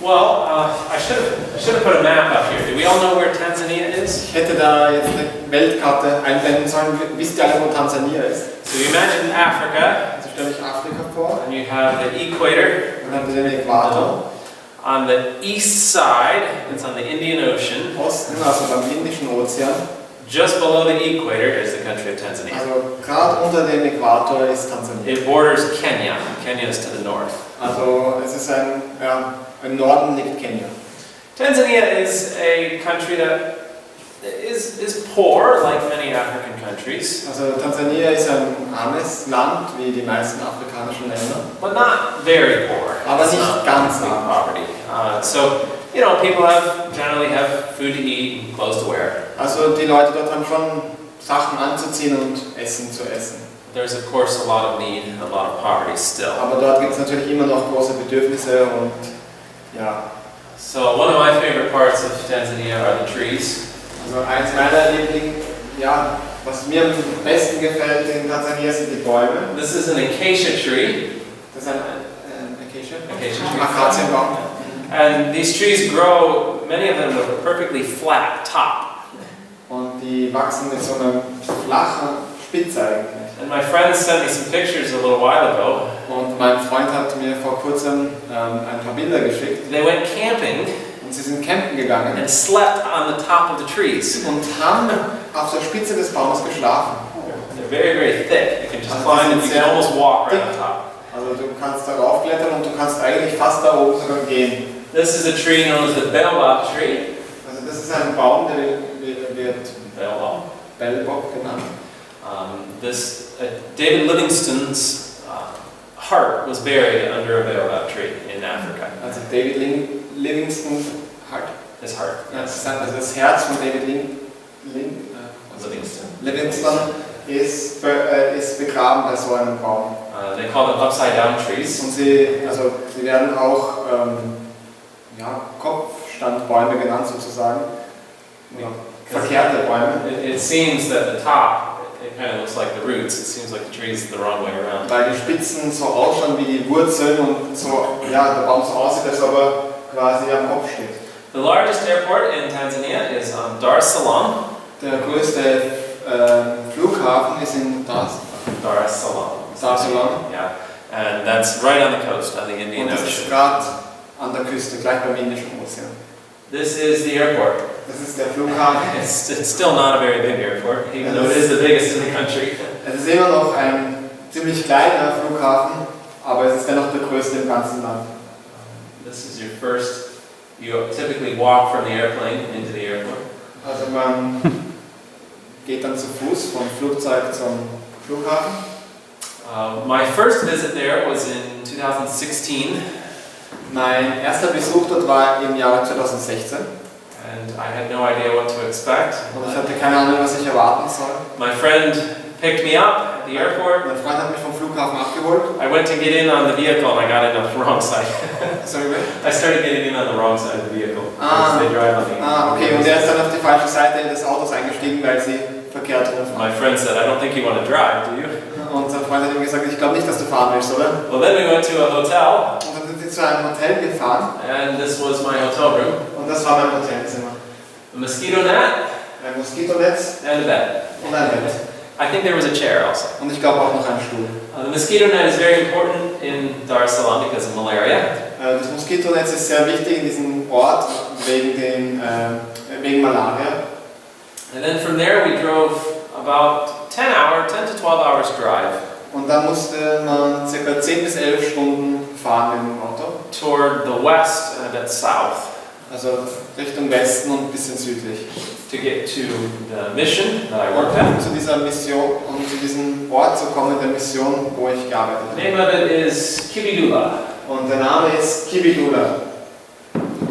I should have put a map up here. Do we all know where Tanzania is? Ich hätte da jetzt eine Weltkarte einblenden sollen. Wisst ihr alle, wo Tansania ist? So you imagine Africa. Also stelle ich Afrika vor. And you have the equator. Dann haben wir den Äquator. On the east side, it's on the Indian Ocean. Osten, also beim Indischen Ozean. Just below the equator is the country of Tanzania. Also gerade unter dem Äquator ist Tansania. It borders Kenya. Kenya is to the north. Also es ist im Norden liegt Kenia. Tanzania is a country that is poor, like many African countries. Also Tansania ist ein armes Land, wie die meisten afrikanischen Länder. But not very poor. Aber It's nicht not ganz big arm. poverty. So, people generally have food to eat and clothes to wear. Also die Leute dort haben schon Sachen anzuziehen und Essen zu essen. There's of course a lot of need, a lot of poverty still. Aber dort gibt es natürlich immer noch große Bedürfnisse und ja. So one of my favorite parts of Tanzania are the trees. Also eins meiner was mir am besten gefällt in Tansania sind die Bäume. This is an acacia tree. Das ist ein Acacia Tree. Akazienbaum. And these trees grow, many of them with a perfectly flat top. Und die wachsen mit so einer flachen Spitze eigentlich. And my friend sent me some pictures a little while ago. Und mein Freund hat mir vor kurzem ein paar Bilder geschickt. They went camping. Und sie sind campen gegangen. And slept on the top of the trees. Und haben auf der Spitze des Baumes geschlafen. They're very, very thick. You can just climb and you can almost walk right on top. Also du kannst darauf klettern und du kannst eigentlich fast da oben sogar gehen. This is a tree known as the baobab tree. Also das ist ein Baum, der wird Baobab genannt. David Livingstone's heart was buried under a baobab tree in Africa. Also David Livingstone's heart. His heart. Yes. Also das Herz von David Livingstone ist begraben bei so einem Baum. They call them upside down trees. Und sie werden auch Kopfstandbäume genannt sozusagen. Verkehrte Bäume. It seems that the top, it kind of looks like the roots. It seems like the tree is the wrong way around. Weil die Spitzen so ausschauen wie die Wurzeln und so, der Baum so aussieht, als ob er quasi am Kopf steht. The largest airport in Tanzania is Dar es Salaam. Der größte Flughafen ist in Dar es Salaam. Yeah, and that's right on the coast, on the Indian Und das Ocean. ist gerade an der Küste, gleich beim Indischen Ozean. This is the airport. Das ist der Flughafen. It's still not a very big airport, even though it is the biggest in the country. Es ist immer noch ein ziemlich kleiner Flughafen, aber es ist dennoch der größte im ganzen Land. This is your first. You typically walk from the airplane into the airport. Also man geht dann zu Fuß vom Flugzeug zum Flughafen. My first visit there was in 2016. Mein erster Besuch dort war im Jahr 2016. And I had no idea what to expect. Und ich hatte keine Ahnung, was ich erwarten soll. My friend picked me up at the airport. Mein Freund hat mich vom Flughafen abgeholt. I went to get in on the vehicle and I got in on the wrong side. Sorry, I started getting in on the wrong side of the vehicle. They drive on the okay. Und er ist dann auf die falsche Seite des Autos eingestiegen, weil sie verkehrt rumfahren. My friend said, "I don't think you want to drive, do you?" Und sein Freund hat ihm gesagt, ich glaube nicht, dass du fahren willst, oder? Well, then we went to a hotel. Und dann sind sie zu einem Hotel gefahren. And this was my hotel room. Und das war mein Hotelzimmer. A mosquito net. Ein Moskitonetz. And a bed. Und ein Bett. I think there was a chair also. Und ich glaube auch noch einen Stuhl. The mosquito net is very important in Dar es Salaam because of malaria. Das Moskitonetz ist sehr wichtig in diesem Ort wegen Malaria. And then from there we drove about 10 to 12 hours drive. Und dann musste man ca. 10 bis 11 Stunden fahren mit dem Auto. Toward the west and a bit south. Also Richtung Westen und ein bisschen südlich. To get to the mission that I worked at. Zu dieser Mission und zu diesem Ort zu kommen, der Mission, wo ich gearbeitet habe. The name of it is Kibidula. Und der Name ist Kibidula.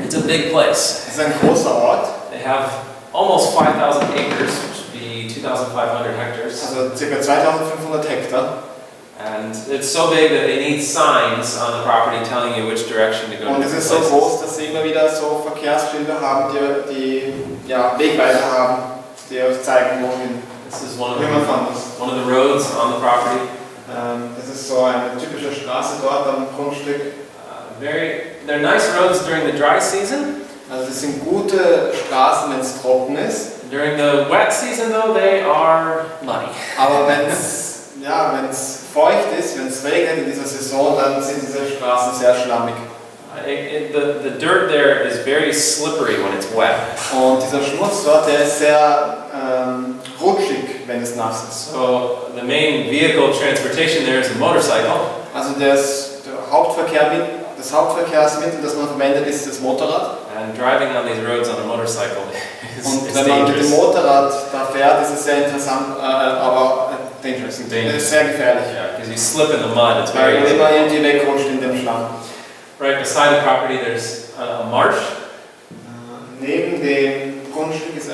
It's a big place. Es ist ein großer Ort. They have almost 5,000 acres, which would be 2,500 hectares. Also ca. 2500 Hektar. And it's so big that they need signs on the property telling you which direction to go. Und es ist so groß, dass sie immer wieder so Verkehrsschilder haben, die Wegweiser haben, die euch zeigen, wohin. This is one of the roads on the property. Das ist so eine typische Straße dort am Grundstück. Very they're nice roads during the dry season. Also das sind gute Straßen, wenn es trocken ist. During the wet season, though, they are muddy. Aber wenn es feucht ist, wenn es regnet in dieser Saison, dann sind diese Straßen sehr schlammig. The dirt there is very slippery when it's wet. Und dieser Schmutz dort, der ist sehr rutschig, wenn es nass ist. So the main vehicle transportation there is a motorcycle. Also das Hauptverkehrsmittel, das man verwendet, ist das Motorrad. And driving on these roads on a motorcycle Und is wenn man mit dem dangerous. Motorrad da fährt, ist es sehr interessant, aber dangerous. Dangerous. Es ist sehr gefährlich. Yeah, because you slip in the mud. It's Weil very man easy. immer irgendwie wegrutscht in dem Schlamm. Right beside the property, there's a marsh. Neben dem Grundstück ist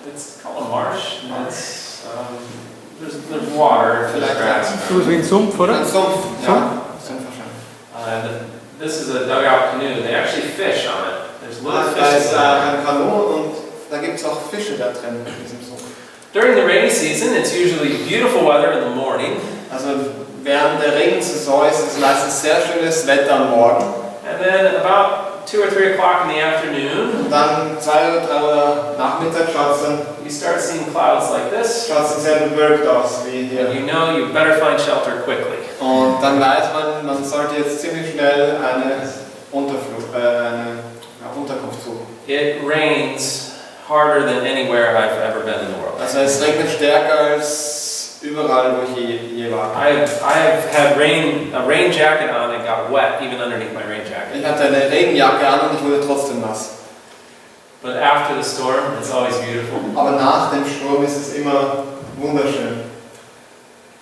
It's called a marsh. It's there's water. There's Vielleicht grass. So wie ein Sumpf, oder? ein Sumpf. Ja, Sumpf wahrscheinlich. This is a dugout canoe. They actually fish on it. There's little Da fish. ist ein Kanu und da gibt es auch Fische da drin in diesem Sumpf. During the rainy season, it's usually beautiful weather in the morning, Also während der Regensaison ist es meistens sehr schönes Wetter am Morgen. and then about 2 or 3 o'clock in the afternoon, Und dann 2 oder 3 Uhr Nachmittag schaut es dann you start seeing clouds like this, sehr bewölkt aus wie and hier. you know you better find shelter quickly. Und dann weiß man sollte jetzt ziemlich schnell eine Unterkunft suchen. It rains harder than anywhere I've ever been in the world. Also es regnet stärker als überall, wo ich je war. I've had a rain jacket on and got wet even underneath my rain jacket. Ich hatte eine Regenjacke an und ich wurde trotzdem nass. But after the storm, it's always beautiful. Aber nach dem Sturm ist es immer wunderschön.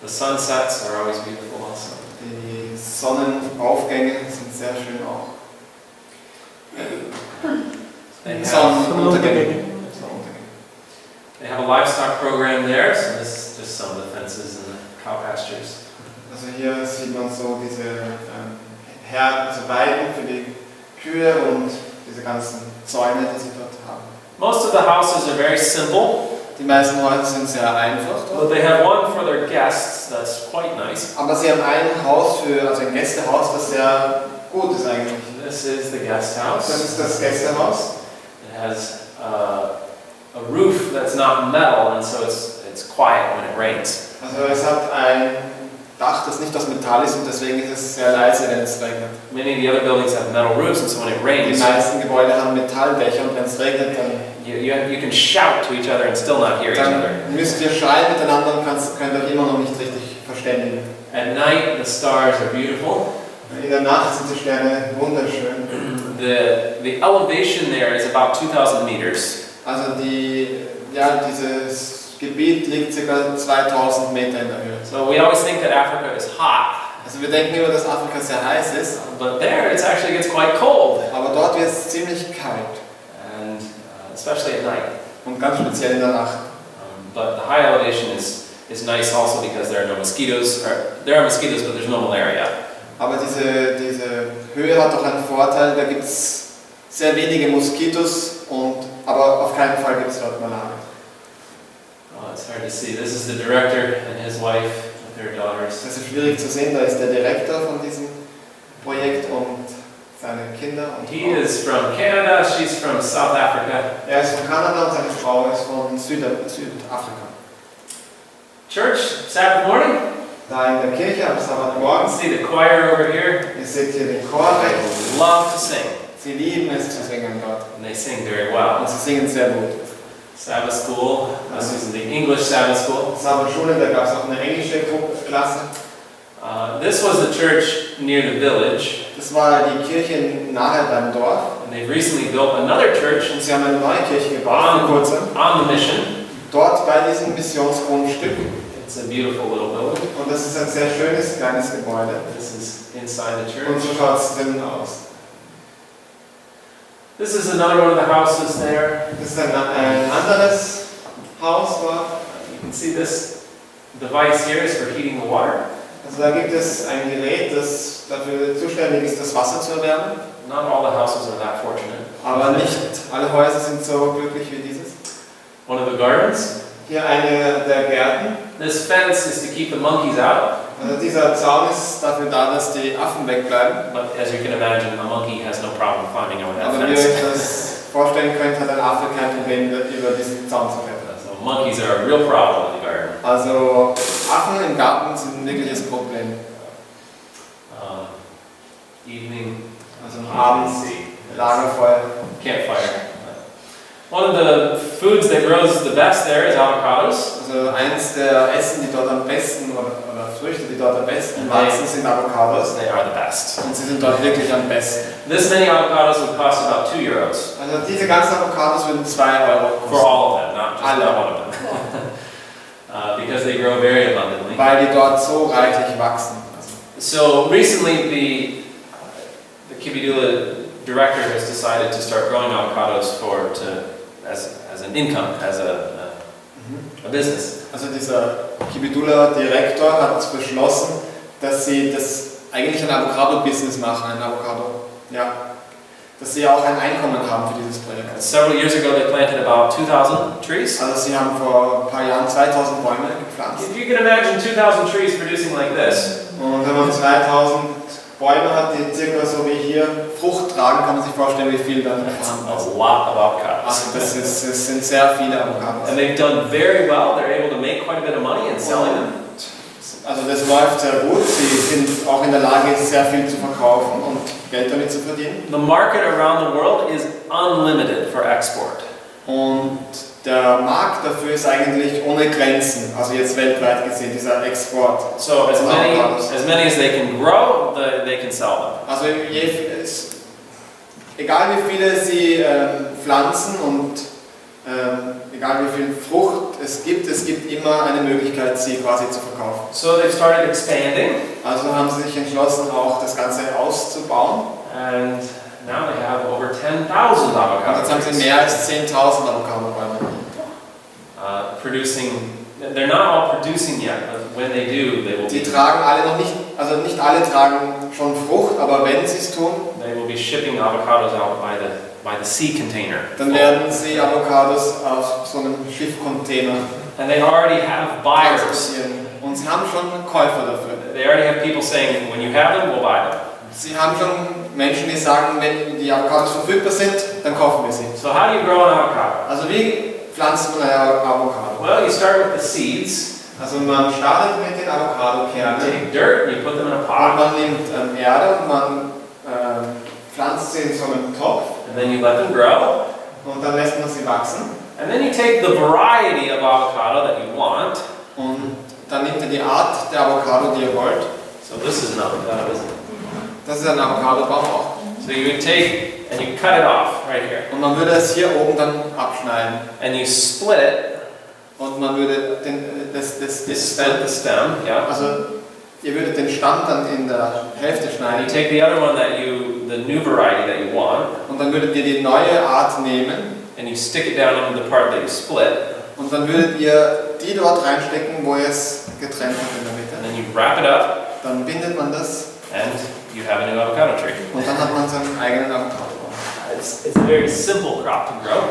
The sunsets are always beautiful also. Die Sonnenaufgänge sind sehr schön auch. They have, Sonnenuntergänge. they have a livestock program there, so this is just some of the fences and the cow pastures. Also hier sieht man so diese Weiden für die Kühe und diese ganzen Zäune, die sie dort haben. Most of the houses are very simple, Die meisten Häuser sind sehr einfach dort. but they have one for their guests that's quite nice. Aber sie haben also ein Gästehaus, das sehr gut ist eigentlich. This is the guest Das house. ist das Gästehaus. It has a roof that's not metal, and so it's quiet when it rains. Also es hat ein Dach, das nicht aus Metall ist und deswegen ist es sehr leise, wenn es regnet. Many of the other buildings have metal roofs, and so when it Die rains, meisten Gebäude haben Metalldächer und wenn es regnet, dann you can shout to each other and still not hear each other. dann müsst ihr schreien miteinander und könnt euch immer noch nicht richtig verständigen. At night, the stars are beautiful. In der Nacht sind die Sterne wunderschön. The elevation there is about 2,000 meters. Also dieses Gebiet liegt ca. 2000 Meter in der Höhe. So we always think that Africa is hot, Also wir denken immer, dass Afrika sehr heiß ist, but there it actually gets quite cold, aber dort wird es ziemlich kalt. and especially at night. Und ganz speziell in der Nacht. But the high elevation is nice also because there are no mosquitoes, or there are mosquitoes, but there's no malaria. Aber diese Höhe hat auch einen Vorteil, da gibt es sehr wenige Moskitos, aber auf keinen Fall gibt es dort Malaria. Oh, it's hard to see. This is the director and his wife with their daughters. Das ist schwierig zu sehen, da ist der Direktor von diesem Projekt und seine Kinder. Und He is from Canada, she's from South Africa. Er ist von Kanada und seine Frau ist von Südafrika. Church, Sabbath morning. Da in der Kirche am You Sabbatmorgen, see the choir over here. ihr seht hier den Chor They rechts. love to sing, Sie lieben es zu singen dort. and they sing very well. Und sie singen sehr gut. Sabbath school, this is the English Sabbath school. Sabbatschule, da gab es auch eine englische Klasse. This was the church near the village, Das war die Kirche nahe beim Dorf. and they've recently built another church Und sie haben eine neue Kirche gebaut, vor kurzem. on the mission. Dort bei diesem Missionsgrundstück. It's a beautiful little building. Und das ist ein sehr schönes, kleines Gebäude. This is inside the Und church. so schaut es drinnen aus. This is another one of the houses there. Das ist ein anderes Haus dort. You can see this device here is for heating the water. Also da gibt es ein Gerät, das dafür zuständig ist, das Wasser zu erwärmen. Not all the houses are that fortunate. Aber nicht alle Häuser sind so glücklich wie dieses. One of the gardens. Hier eine der Gärten. This fence is to keep the monkeys out. Also dieser Zaun ist dafür da, dass die Affen wegbleiben. But as you can imagine, a monkey has no problem climbing over that Aber wie ihr euch fence. das vorstellen könnt, hat ein Affe kein Problem, über diesen Zaun zu klettern. So monkeys are a real problem in the garden. Also Affen im Garten sind ein wirkliches Problem. Evening, Also abends, Lagerfeuer. campfire. One of the foods that grows the best there is avocados. Also eins der Essen, die dort am besten, oder Früchte, die dort am besten wachsen, sind Avocados. They are the best. Und sie sind dort wirklich am besten. This many avocados would cost about €2 Also diese ganzen Avocados würden 2 Euro for kosten. all of them, not just Alle. one of them. Because they grow very abundantly. Weil die dort so reichlich wachsen. So recently the Kibidula director has decided to start growing avocados as an income, as a business. Also dieser Kibidula Direktor hat beschlossen, dass sie das eigentlich ein Avocado-Business machen, dass sie auch ein Einkommen haben für dieses Projekt. Several years ago they planted about 2,000 trees. Also sie haben vor ein paar Jahren 2000 Bäume gepflanzt. If you can imagine 2,000 trees producing like this, Und wenn man 2000 Bäume hat, die circa so wie hier Frucht tragen, kann man sich vorstellen, wie viel dann that's vorhanden a ist. lot of avocados. Also das sind sehr viele Avocados. And they've done very well. They're able to make quite a bit of money in selling them. Also das läuft sehr gut. Sie sind auch in der Lage, sehr viel zu verkaufen und Geld damit zu verdienen. The market around the world is unlimited for export. Und der Markt dafür ist eigentlich ohne Grenzen, also jetzt weltweit gesehen, dieser Export. So as many as they can grow, they can sell them. Also egal wie viele sie pflanzen und egal wie viel Frucht es gibt immer eine Möglichkeit, sie quasi zu verkaufen. So they've started expanding, Also haben sie sich entschlossen, auch das Ganze auszubauen. and now they have over 10,000 Und avocado jetzt haben sie trees. mehr als 10.000 Avocado-Bäume. They're not all producing yet, but when they do, Die tragen alle noch nicht, also nicht alle tragen schon Frucht, aber wenn sie es tun, they will be shipping avocados out by the sea container. dann werden sie Avocados auf so einem Schiffcontainer And they already have buyers. transportieren. Und sie haben schon Käufer dafür. They already have people saying, when you have them, we'll buy them. Sie haben schon Menschen, die sagen, wenn die Avocados verfügbar sind, dann kaufen wir sie. So how do you grow an avocado? Also wie pflanzt man eine Avocado? Well, you start with the seeds. Also man startet mit den You Avocadokernen take dirt and you put them in a und pot. man nimmt Erde und man pflanzt sie in so einen Topf And then you let them grow. und dann lässt man sie wachsen. And then you take the variety of avocado that you want. Und dann nehmt ihr die Art der Avocado, die ihr wollt. So this is an avocado, isn't it? Das ist ein Avocadobaum auch. So you would take and you cut it off right here. Und man würde es hier oben dann abschneiden. And you split it. Und man würde You split the stem, yeah. also ihr würdet den Stamm dann in der Hälfte And you schneiden. take the other one the new variety that you want, Und dann würdet ihr die neue Art nehmen. and you stick it down into the part that you split. Und dann würdet ihr die dort reinstecken, wo ihr es getrennt habt in der And Mitte. then you wrap it up, Dann bindet man das and you have a new avocado tree. und dann hat man seinen eigenen Avocadobaum. It's a very simple crop to grow.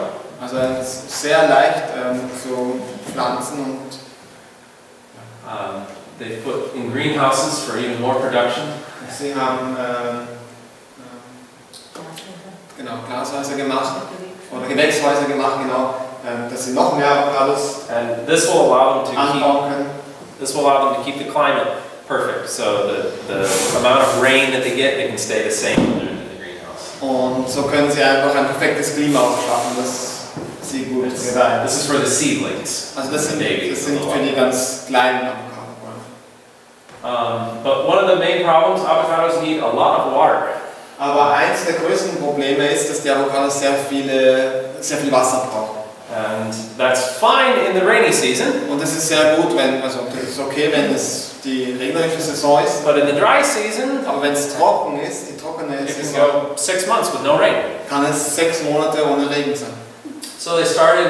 Also es ist sehr leicht zu pflanzen und They put in greenhouses for even more production. sie haben genau, Glashäuser gemacht oder Gewächshäuser gemacht, genau, dass sie noch mehr Avocados And this will allow them to anbauen können. keep the climate perfect. So the amount of rain that they get, they can stay the same when they're in the greenhouse. Und so können sie einfach ein perfektes Klima auch schaffen, dass sie gut gedeihen. This is for the seedlings. Also das sind für die ganz kleinen Avocado-Bäume. But one of the main problems, avocados need a lot of water. Aber eins der größten Probleme ist, dass die Avocados sehr viel Wasser brauchen. And that's fine in the rainy season, Und es ist sehr gut, das ist okay, wenn es die regnerische Saison ist. but in the dry season, Aber wenn es trocken ist, die trockene it can Saison, go 6 months with no rain. kann es 6 Monate ohne Regen sein. So they started,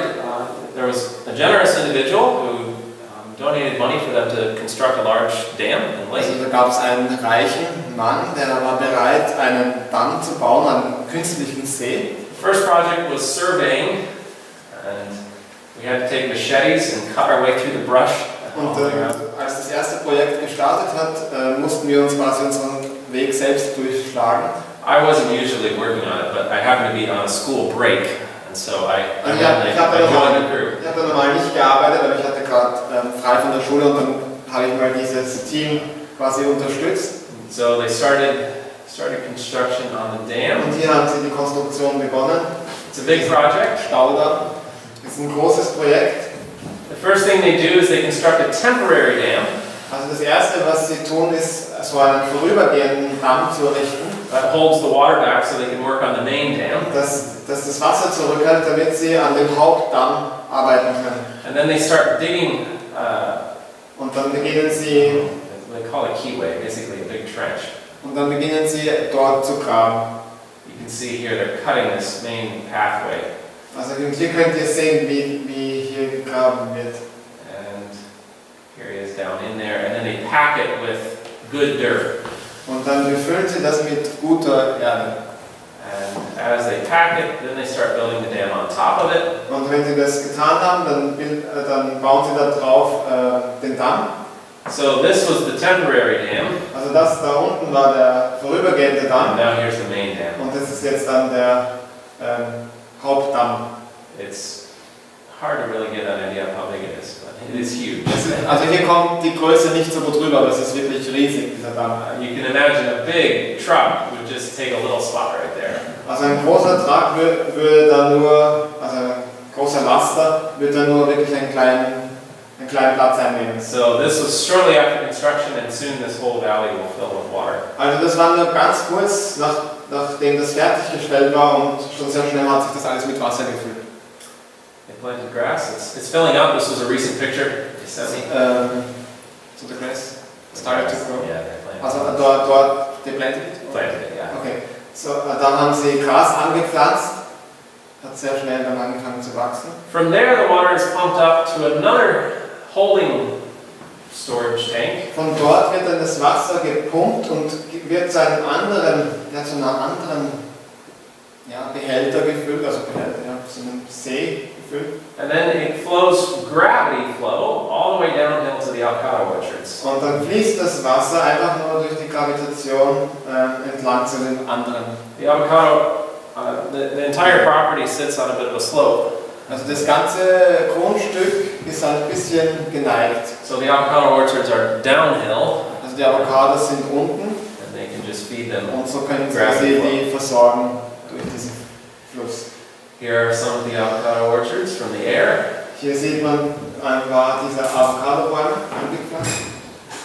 there was a generous individual who donated money for them to construct a large dam and Also lake. da gab es einen reichen Mann, der war bereit, einen Damm zu bauen, einen künstlichen See. First project was surveying, and we had to take machetes and cut our way through the brush. Und als als das erste Projekt gestartet hat, mussten wir uns quasi unseren Weg selbst durchschlagen. I wasn't usually working on it, but I happened to be on a school break, and so I Ich habe joined the crew. da normal nicht gearbeitet, aber ich hatte gerade frei von der Schule und dann habe ich mal dieses Team quasi unterstützt. So they started construction on the dam. Und hier haben sie die Konstruktion begonnen. It's a big project. Staudamm. Das ist ein großes Projekt. The first thing they do is they construct a temporary dam Also das erste, was sie tun, ist so einen vorübergehenden Damm zu errichten, that holds the water back so they can work on the main dam. dass das Wasser zurückhält, damit sie an dem Hauptdamm arbeiten können. And then they start digging, Und dann beginnen sie they call it keyway, basically a big trench. dort zu graben. You can see here they're cutting this main pathway. Also hier könnt ihr sehen, wie hier gegraben wird. And here he is down in there, and then they pack it with good dirt. Und dann befüllen sie das mit guter Erde. And as they pack it, then they start building the dam on top of it. Und wenn sie das getan haben, dann bauen sie da drauf den Damm. So this was the temporary dam, Also das da unten war der vorübergehende and Damm. now here's the main dam. Und das ist jetzt dann der Hauptdamm. It's hard to really get an idea of how big it is, but it is huge. Also hier kommt die Größe nicht so gut rüber, aber es ist wirklich riesig, dieser Damm. You can imagine a big truck would just take a little spot right there. Also ein großer Truck würde dann nur, also ein großer Laster, würde dann nur wirklich einen kleinen Platz einnehmen. So this was shortly after construction, and soon this whole valley will fill with water. Also das war nur ganz kurz, nachdem das fertiggestellt war und schon sehr schnell hat sich das alles mit Wasser gefüllt. They planted grass. It's filling up. This was a recent picture they sent me. So the grass started to grow. Yeah, they planted. Also dort, they planted it? Planted it, yeah. Okay, so dann haben sie Gras angepflanzt, hat sehr schnell dann angefangen zu wachsen. From there, the water is pumped up to another holding storage tank. Von dort wird dann das Wasser gepumpt und wird zu einem anderen, Behälter gefüllt, also zu einem See gefüllt. And then it flows gravity flow all the way downhill to the avocado orchards. Und dann fließt das Wasser einfach nur durch die Gravitation entlang zu den anderen. The avocado, the entire property sits on a bit of a slope. Also das ganze Grundstück ist ein bisschen geneigt. So the avocado orchards are downhill. Also die Avocados sind unten And they can just feed them. und so können sie die versorgen durch diesen Fluss. Here are some of the avocado orchards from the air. Hier sieht man ein paar dieser Avocado-Bäume angepflanzt.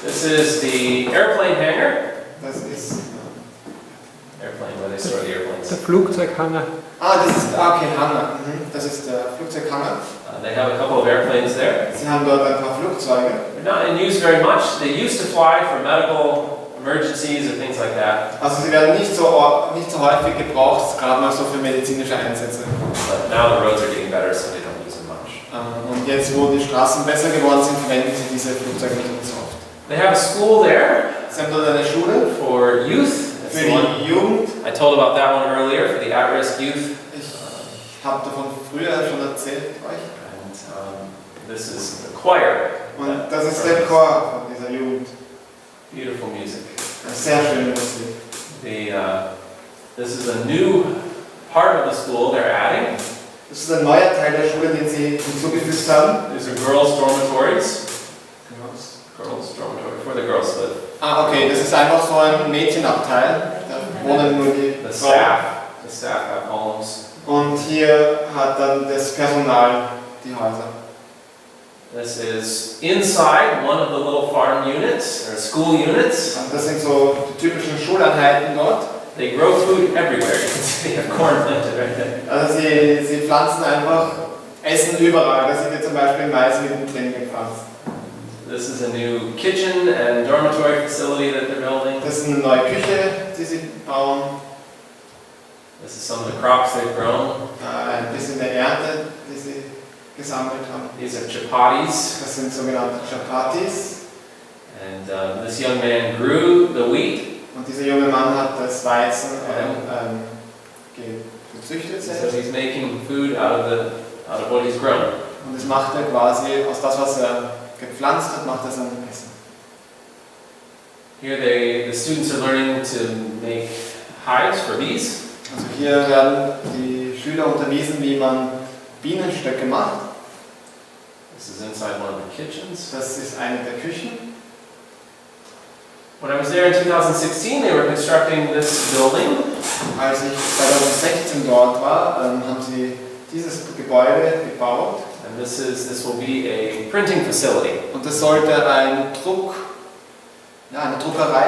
This is the airplane hangar. Das ist Airplane, where they store the airplanes. Der Flugzeughanger. das ist okay, Hangar. Das ist der Flugzeughangar. They have a couple of airplanes there. Sie haben dort ein paar Flugzeuge. They're not in use very much. They used to fly for medical emergencies and things like that. Also sie werden nicht so häufig gebraucht, gerade mal so für medizinische Einsätze. But now the roads are getting better, so they don't use them much. Und jetzt, wo die Straßen besser geworden sind, verwenden sie diese Flugzeuge nicht mehr so oft. They have a school there Sie haben dort eine Schule for youth. That's für the one die Jugend. I told about that one earlier, for the at-risk youth. Ich habe davon früher schon erzählt euch. And this is the choir. Und das ist der Chor von dieser Jugend. Beautiful music. Eine sehr schöne Musik. This is a new part of the school they're adding. Das ist ein neuer Teil der Schule, den sie hinzugefügt haben. These are girls' dormitories. Girls' dormitory, where the girls live. Okay, das ist einfach so ein Mädchenabteil. Da wohnen nur die The Frauen. staff have homes. Und hier hat dann das Personal die Häuser. This is inside one of the little farm units, or school units. Und das sind so die typischen Schuleinheiten dort. They grow food everywhere. You can see they have corn planted right there. Also sie pflanzen einfach Essen überall. Da sind jetzt zum Beispiel Mais mittendrin gepflanzt. This is a new kitchen and dormitory facility that they're building. Das ist eine neue Küche, die sie bauen. This is some of the crops they've grown. Ein bisschen der Ernte, die sie gesammelt haben. These are chapatis. Das sind sogenannte Chapatis. And this young man grew the wheat. Und dieser junge Mann hat das Weizen gezüchtet So selbst. he's making food out of what he's grown. Und das macht er quasi aus das, was er gepflanzt hat, macht er sein Essen. Here the students are learning to make hives for bees. Also hier werden die Schüler unterwiesen, wie man Bienenstöcke macht. This is inside one of the kitchens. Das ist eine der Küchen. When I was there in 2016, they were constructing this building. Als ich 2016 dort war, haben sie dieses Gebäude gebaut. And this will be a printing facility. Und das sollte eine Druckerei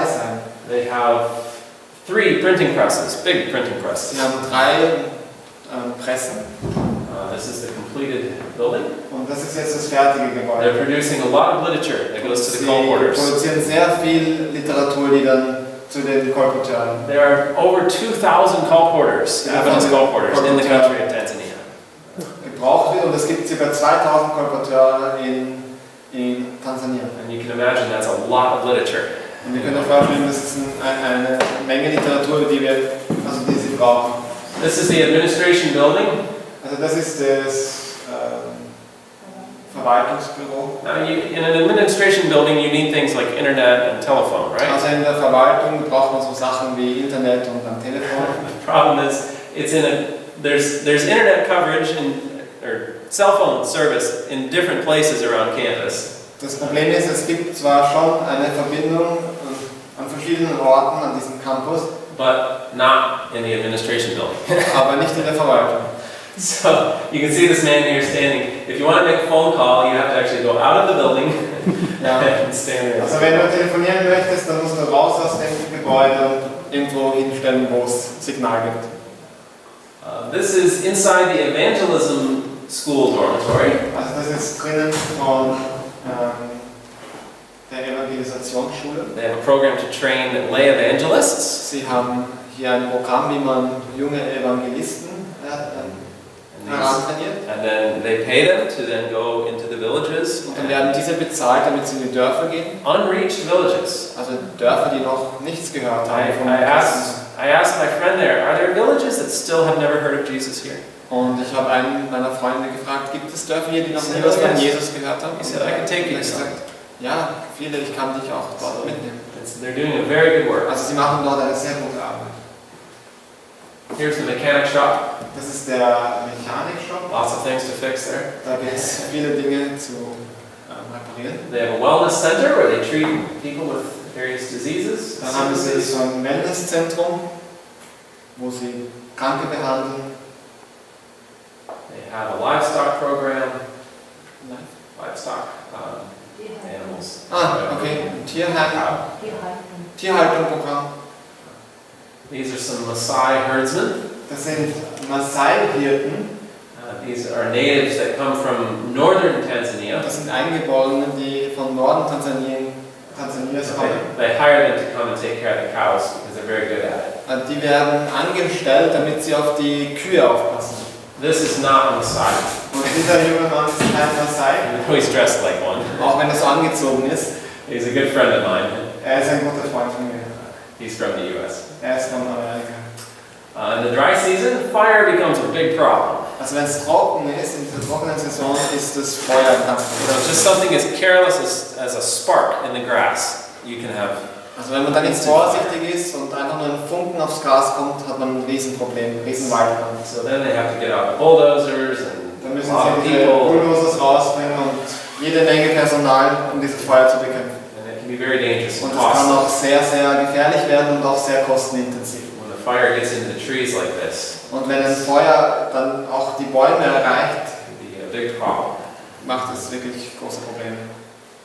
sein. They have 3 printing presses, big printing presses. Sie haben 3 Pressen. This is the completed building. Und das ist jetzt das fertige Gebäude. They're producing a lot of literature that goes to the Sie colporteurs. produzieren sehr viel Literatur, die dann zu den Kolporteuren. There are over 2,000 colporteurs, evidence colporteurs in the country of Tanzania. Gebraucht wird und es gibt ca. 2000 Kolporteure in Tansania. And you can imagine that's a lot of literature. Und ihr könnt euch vorstellen, das ist eine Menge Literatur, die sie brauchen. This is the administration building. Also das ist das Verwaltungsbüro. Now, in an administration building, you need things like internet and telephone, right? Also in der Verwaltung braucht man so Sachen wie Internet und am Telefon. The problem is, there's internet coverage or cell phone service in different places around campus. Das Problem ist, es gibt zwar schon eine Verbindung an verschiedenen Orten an diesem Campus, but not in the administration building. aber nicht in der Verwaltung. So you can see this man here standing. If you want to make a phone call, you have to actually go out of the building and stand there. Also wenn du telefonieren möchtest, dann musst du raus aus dem Gebäude und irgendwo hinstellen, wo es Signal gibt. This is inside the evangelism school dormitory. Also das ist drinnen von der Evangelisationsschule. They have a program to train lay evangelists. Sie haben hier ein Programm, wie man junge Evangelisten herantrainiert. And then they pay them to then go into the villages. Und dann werden diese bezahlt, damit sie in die Dörfer gehen. Unreached villages. Also Dörfer, die noch nichts gehört haben. I asked my friend there, are there villages that still have never heard of Jesus here? Und ich habe einen meiner Freunde gefragt, gibt es Dörfer hier, die noch nie was von Jesus gehört haben? He said, I can take you. Ja, viele, ich kann dich auch dort mitnehmen. They're doing a very good work. Also sie machen dort eine sehr gute Arbeit. Here's the mechanic shop. Das ist der Mechanikshop. Lots of things to fix there. Da gibt es viele Dinge zu reparieren. They have a wellness center where they treat people with various diseases. Dann haben sie so ein Wellnesszentrum, wo sie Kranke behandeln. They have a livestock program. Livestock animals. Okay. Tierhaltungsprogramm. These are some Maasai herdsmen. Das sind Maasai-Hirten. These are natives that come from northern Tanzania. Das sind Eingeborene, die von Norden Tansanias kommen. They hire them to come and take care of the cows because they're very good at it. Die werden angestellt, damit sie auf die Kühe aufpassen. This is not a Maasai. Und dieser junge Mann ist kein Maasai. Even though he's dressed like one. Auch wenn er so angezogen ist. He's a good friend of mine. Er ist ein guter Freund von mir. He's from the U.S. Er ist von Amerika. In the dry season, fire becomes a big problem. Also wenn es trocken ist, in dieser trockenen Saison, ist das Feuer ganz So just something as careless as a spark in the grass, you can have. Also wenn man dann nicht vorsichtig ist und einfach nur ein Funken aufs Gras kommt, hat man ein Riesenproblem, ein Riesenwaldbrand. So then they have to get out bulldozers Dann and müssen a lot of sie die people. Bulldozers rausbringen und jede Menge Personal, um dieses Feuer zu bekämpfen. And it can be very dangerous Und and es kann costly. auch sehr, sehr gefährlich werden und auch sehr kostenintensiv. When the fire gets into the trees like this, Und wenn ein Feuer dann auch die Bäume erreicht, it can be a big problem. macht es wirklich große Probleme.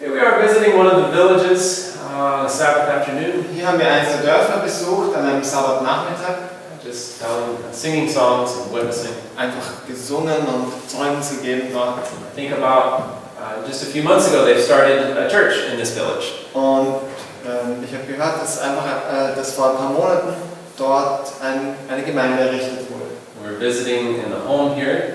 Here we are visiting one of the villages on a Sabbath afternoon, Hier haben wir eines der Dörfer besucht an einem Sabbatnachmittag. just singing songs and witnessing. Einfach gesungen und Zeugnis gegeben dort. I think about just a few months ago they've started a church in this village. Und ich habe gehört, dass vor ein paar Monaten dort eine Gemeinde errichtet wurde. We're visiting in the home here,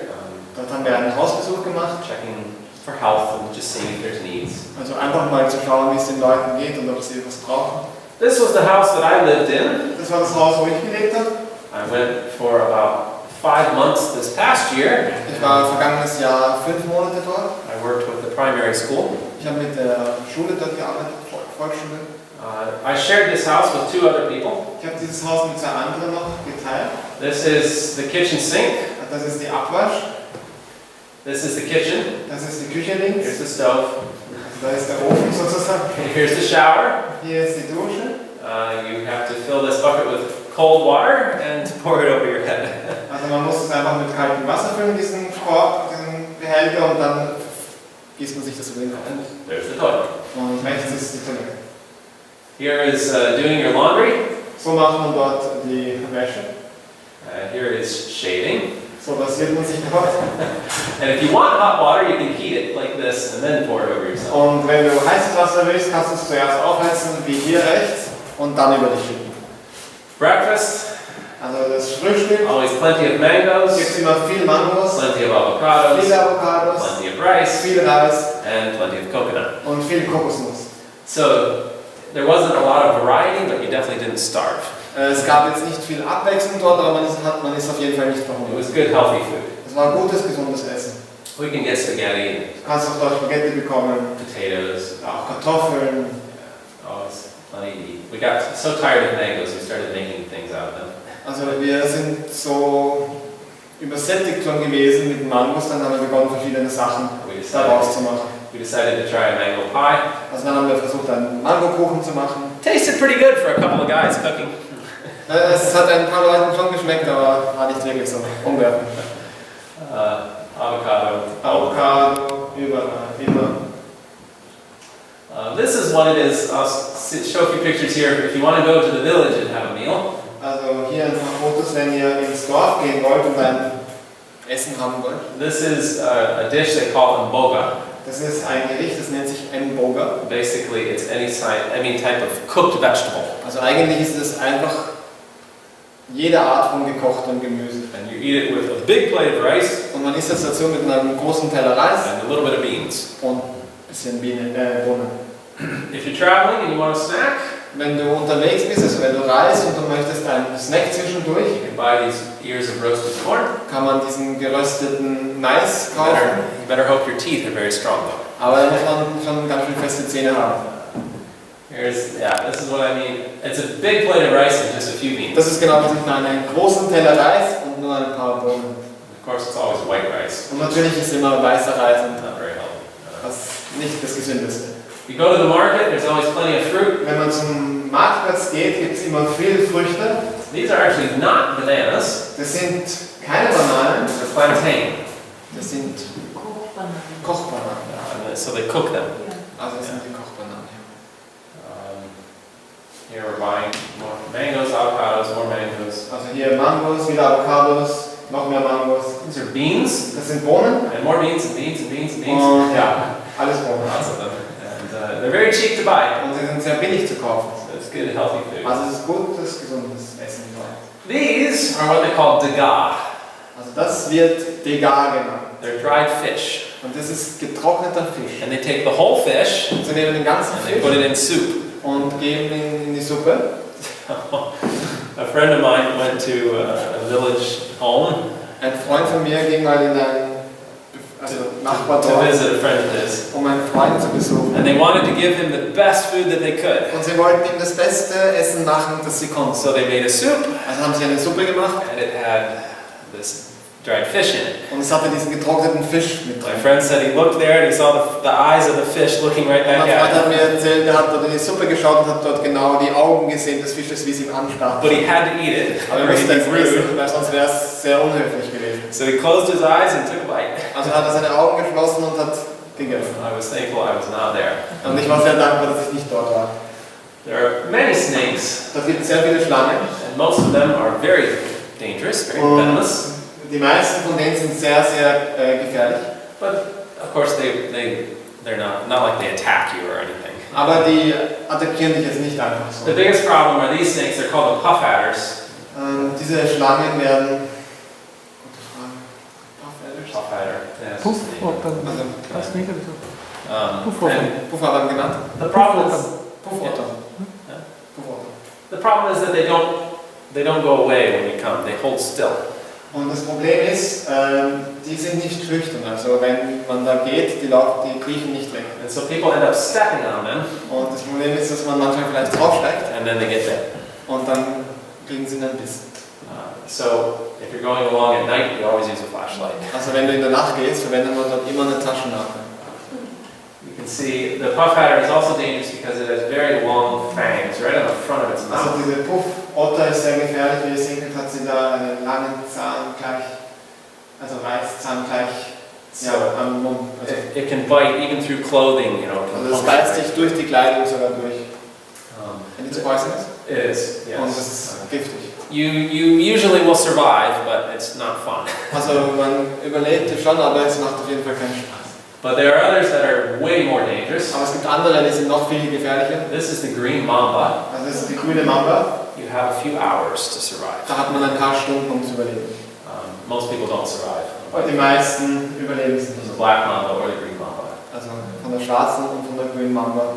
Dort haben wir einen Hausbesuch gemacht. checking for health and just seeing if there's needs. Also einfach mal zu schauen, wie es den Leuten geht und ob sie was brauchen. This was the house that I lived in. Das war das Haus, wo ich gelebt habe. I went for about 5 months this past year. Ich war vergangenes Jahr 5 Monate dort. I worked with the primary school. Ich habe mit der Schule dort gearbeitet, Volksschule. I shared this house with 2 other people. Ich habe dieses Haus mit 2 anderen noch geteilt. This is the kitchen sink. Das ist die Abwasch. This is the kitchen. Das ist die Küche links. Here's the stove. Da ist der Ofen sozusagen. Here's the shower. Hier ist die Dusche. You have to fill this bucket with cold water and pour it over your head. Also man muss es einfach mit kaltem Wasser füllen, diesen Korb, diesen Behälter, und dann gießt man sich das über den Kopf. And there's the toilet. Und rechts ist die Toilette. Here is doing your laundry. So macht man dort die Wäsche. Here is shaving. So rasiert man sich dort. And if you want hot water, you can heat it like this and then pour it over yourself. Und wenn du heißes Wasser willst, kannst du es zuerst aufheizen, wie hier rechts, und dann über dich schütten. Breakfast. Also das Frühstück. Always plenty of mangoes. Gibt es immer viel Mangos, Plenty of avocados. viele Avocados, Plenty of rice. viel Reis And plenty of coconut. und viel Kokosnuss. So there wasn't a lot of variety, but you definitely didn't starve. Es gab jetzt nicht viel Abwechslung dort, aber man ist auf jeden Fall nicht It verhungert. was good, healthy food. Es war gutes, gesundes Essen. We can get spaghetti, Du kannst auch dort Spaghetti bekommen, potatoes, auch Kartoffeln. always plenty to eat. We got so tired of mangoes, we started making things out of them. Also wir sind so übersättigt schon gewesen mit Mangos, dann haben wir begonnen, verschiedene Sachen daraus zu machen. We decided to try a mango pie. Also dann haben wir versucht, einen Mangokuchen zu machen. Tasted pretty good for a couple of guys cooking. Es hat ein paar Leuten schon geschmeckt, aber war nicht wirklich so umwerfend. Avocado, überall, immer. This is what it is. I'll show a few pictures here. If you want to go to the village and have a meal, Also hier ein paar Fotos, wenn ihr ins Dorf gehen wollt und ein Essen haben wollt. this is a dish they call mboga. Das ist ein Gericht, das nennt sich Mboga. Basically, it's any type of cooked vegetable. Also eigentlich ist es einfach jede Art von gekochtem Gemüse. And you eat it with a big plate of rice Und man isst es dazu mit einem großen Teller Reis and a little bit of beans. und ein bisschen Bohnen. If you're traveling and you want a snack, Wenn du unterwegs bist, also wenn du reist und du möchtest einen Snack zwischendurch, you can buy these ears of roasted corn. kann man diesen gerösteten Mais kaufen. You better hope your teeth are very strong though. Aber da muss man schon ganz schön feste Zähne haben. This is what I mean. It's a big plate of rice and just a few beans. Das ist genau, was ich meine. Einen großen Teller Reis und nur ein paar Bohnen. Of course, it's always white rice. Und natürlich ist immer weißer Reis und Not very healthy. das nicht das Gesündeste. You go to the market, there's always plenty of fruit. Wenn man zum Marktplatz geht, gibt es immer viele Früchte. These are actually not bananas, Das sind keine Bananen, they're plantain. das sind Kochbananen. Kochbananen. So they cook them. Also das sind die Kochbananen. Here we're buying more mangoes, avocados, more mangoes. Also hier Mangos, wieder Avocados, noch mehr Mangos. These are beans, Das sind Bohnen. and more beans and beans and beans and beans. Und Yeah, alles Bohnen. lots of them. And they're very cheap to buy. Und sie sind sehr billig zu kaufen. So it's good, healthy food. Also es ist gutes, gesundes Essen. These are what they call daga. Also das wird Degar genannt. They're dried fish. Und das ist getrockneter Fisch. And they take the whole fish Sie nehmen den ganzen and they put Fisch it in soup. und geben ihn in die Suppe. A friend of mine went to a village home Ein Freund von mir ging mal in ein to Nachbardorf, visit a friend of his. um einen Freund zu besuchen. And they wanted to give him the best food that they could. Und sie wollten ihm das beste Essen machen, das sie konnten. So they made a soup, Also haben sie eine Suppe gemacht and it had this dried fish in it. und es hatte diesen getrockneten Fisch mit My drin. friend said he looked there and he saw the eyes of the fish looking right Mein back Freund hat at him. mir erzählt, er hat dort in die Suppe geschaut und hat dort genau die Augen gesehen des Fisches, wie sie ihm anstarrten. But he had to eat it, Aber er or musste he'd das be rude. essen, weil sonst wäre es sehr unhöflich gewesen. So he closed his eyes and took a bite. Also hat er seine Augen geschlossen und hat gegessen. I was thankful I was not there. Und ich war sehr dankbar, dass ich nicht dort war. There are many snakes, Dort gibt es sehr viele Schlangen. and most of them are very dangerous, very Und venomous. die meisten von denen sind sehr, sehr gefährlich. But of course, they're not like they attack you or anything. Aber die attackieren dich jetzt nicht einfach so. The biggest problem are these snakes. They're called the puff adders. Diese Schlangen werden... Gute Frage. Puffadders? Puff adder. Yeah, it's Puff, just the name. Also, Was nicht so. And Puffaddern genannt? the problem is Puffotter. Yeah. Puffotter. the problem is that they don't go away when you come. They hold still. Und das Problem ist, die sind nicht schüchtern. Also wenn man da geht, die kriechen nicht weg. And so people end up stepping on them, Und das Problem ist, dass man manchmal vielleicht draufsteigt and then they get bit. und dann kriegen sie einen Biss. So if you're going along at night, you always use a flashlight. Also wenn du in der Nacht gehst, verwendet man dort immer eine Taschenlampe. You can see the puff adder is also dangerous because it has very long fangs right on the front of its Also mouth. diese Puffotter ist sehr gefährlich. Wie ihr sehen könnt, hat sie da einen langen Zahn gleich, also Reißzahn gleich am Mund. Also, It can bite even through clothing, you know. it can also es puncture beißt sich durch die Kleidung sogar durch. Um, It's poisonous. It is, Und das yes. ist giftig. You usually will survive, but it's not fun. Also man überlebt schon, aber es macht auf jeden Fall keinen Spaß. But there are others that are way more dangerous. Aber es gibt andere, die sind noch viel gefährlicher. This is the green mamba. Also das ist die grüne Mamba. You have a few hours to survive. Da hat man ein paar Stunden, um zu überleben. Most people don't survive. Und die meisten überleben es The nicht. black mamba or the green mamba. Also von der schwarzen und von der grünen Mamba.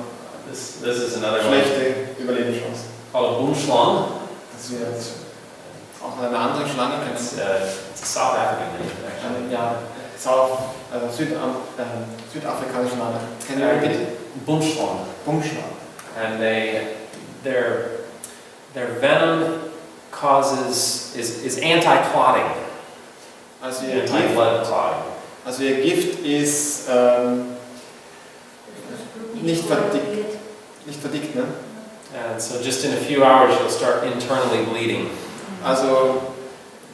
This is another one Schlechte Überlebenschancen. called a boomschlang. Das wird auch eine andere Schlange kennen. It's a South African name, actually. Ja, südafrikanische Schlange. Can you repeat it? Boomschlang. Bumschlange. And their venom is anti-clotting, Also ihr Gift, anti-blood clotting. also ihr Gift ist nicht verdickt, ne? And so just in a few hours you'll start internally bleeding. Also,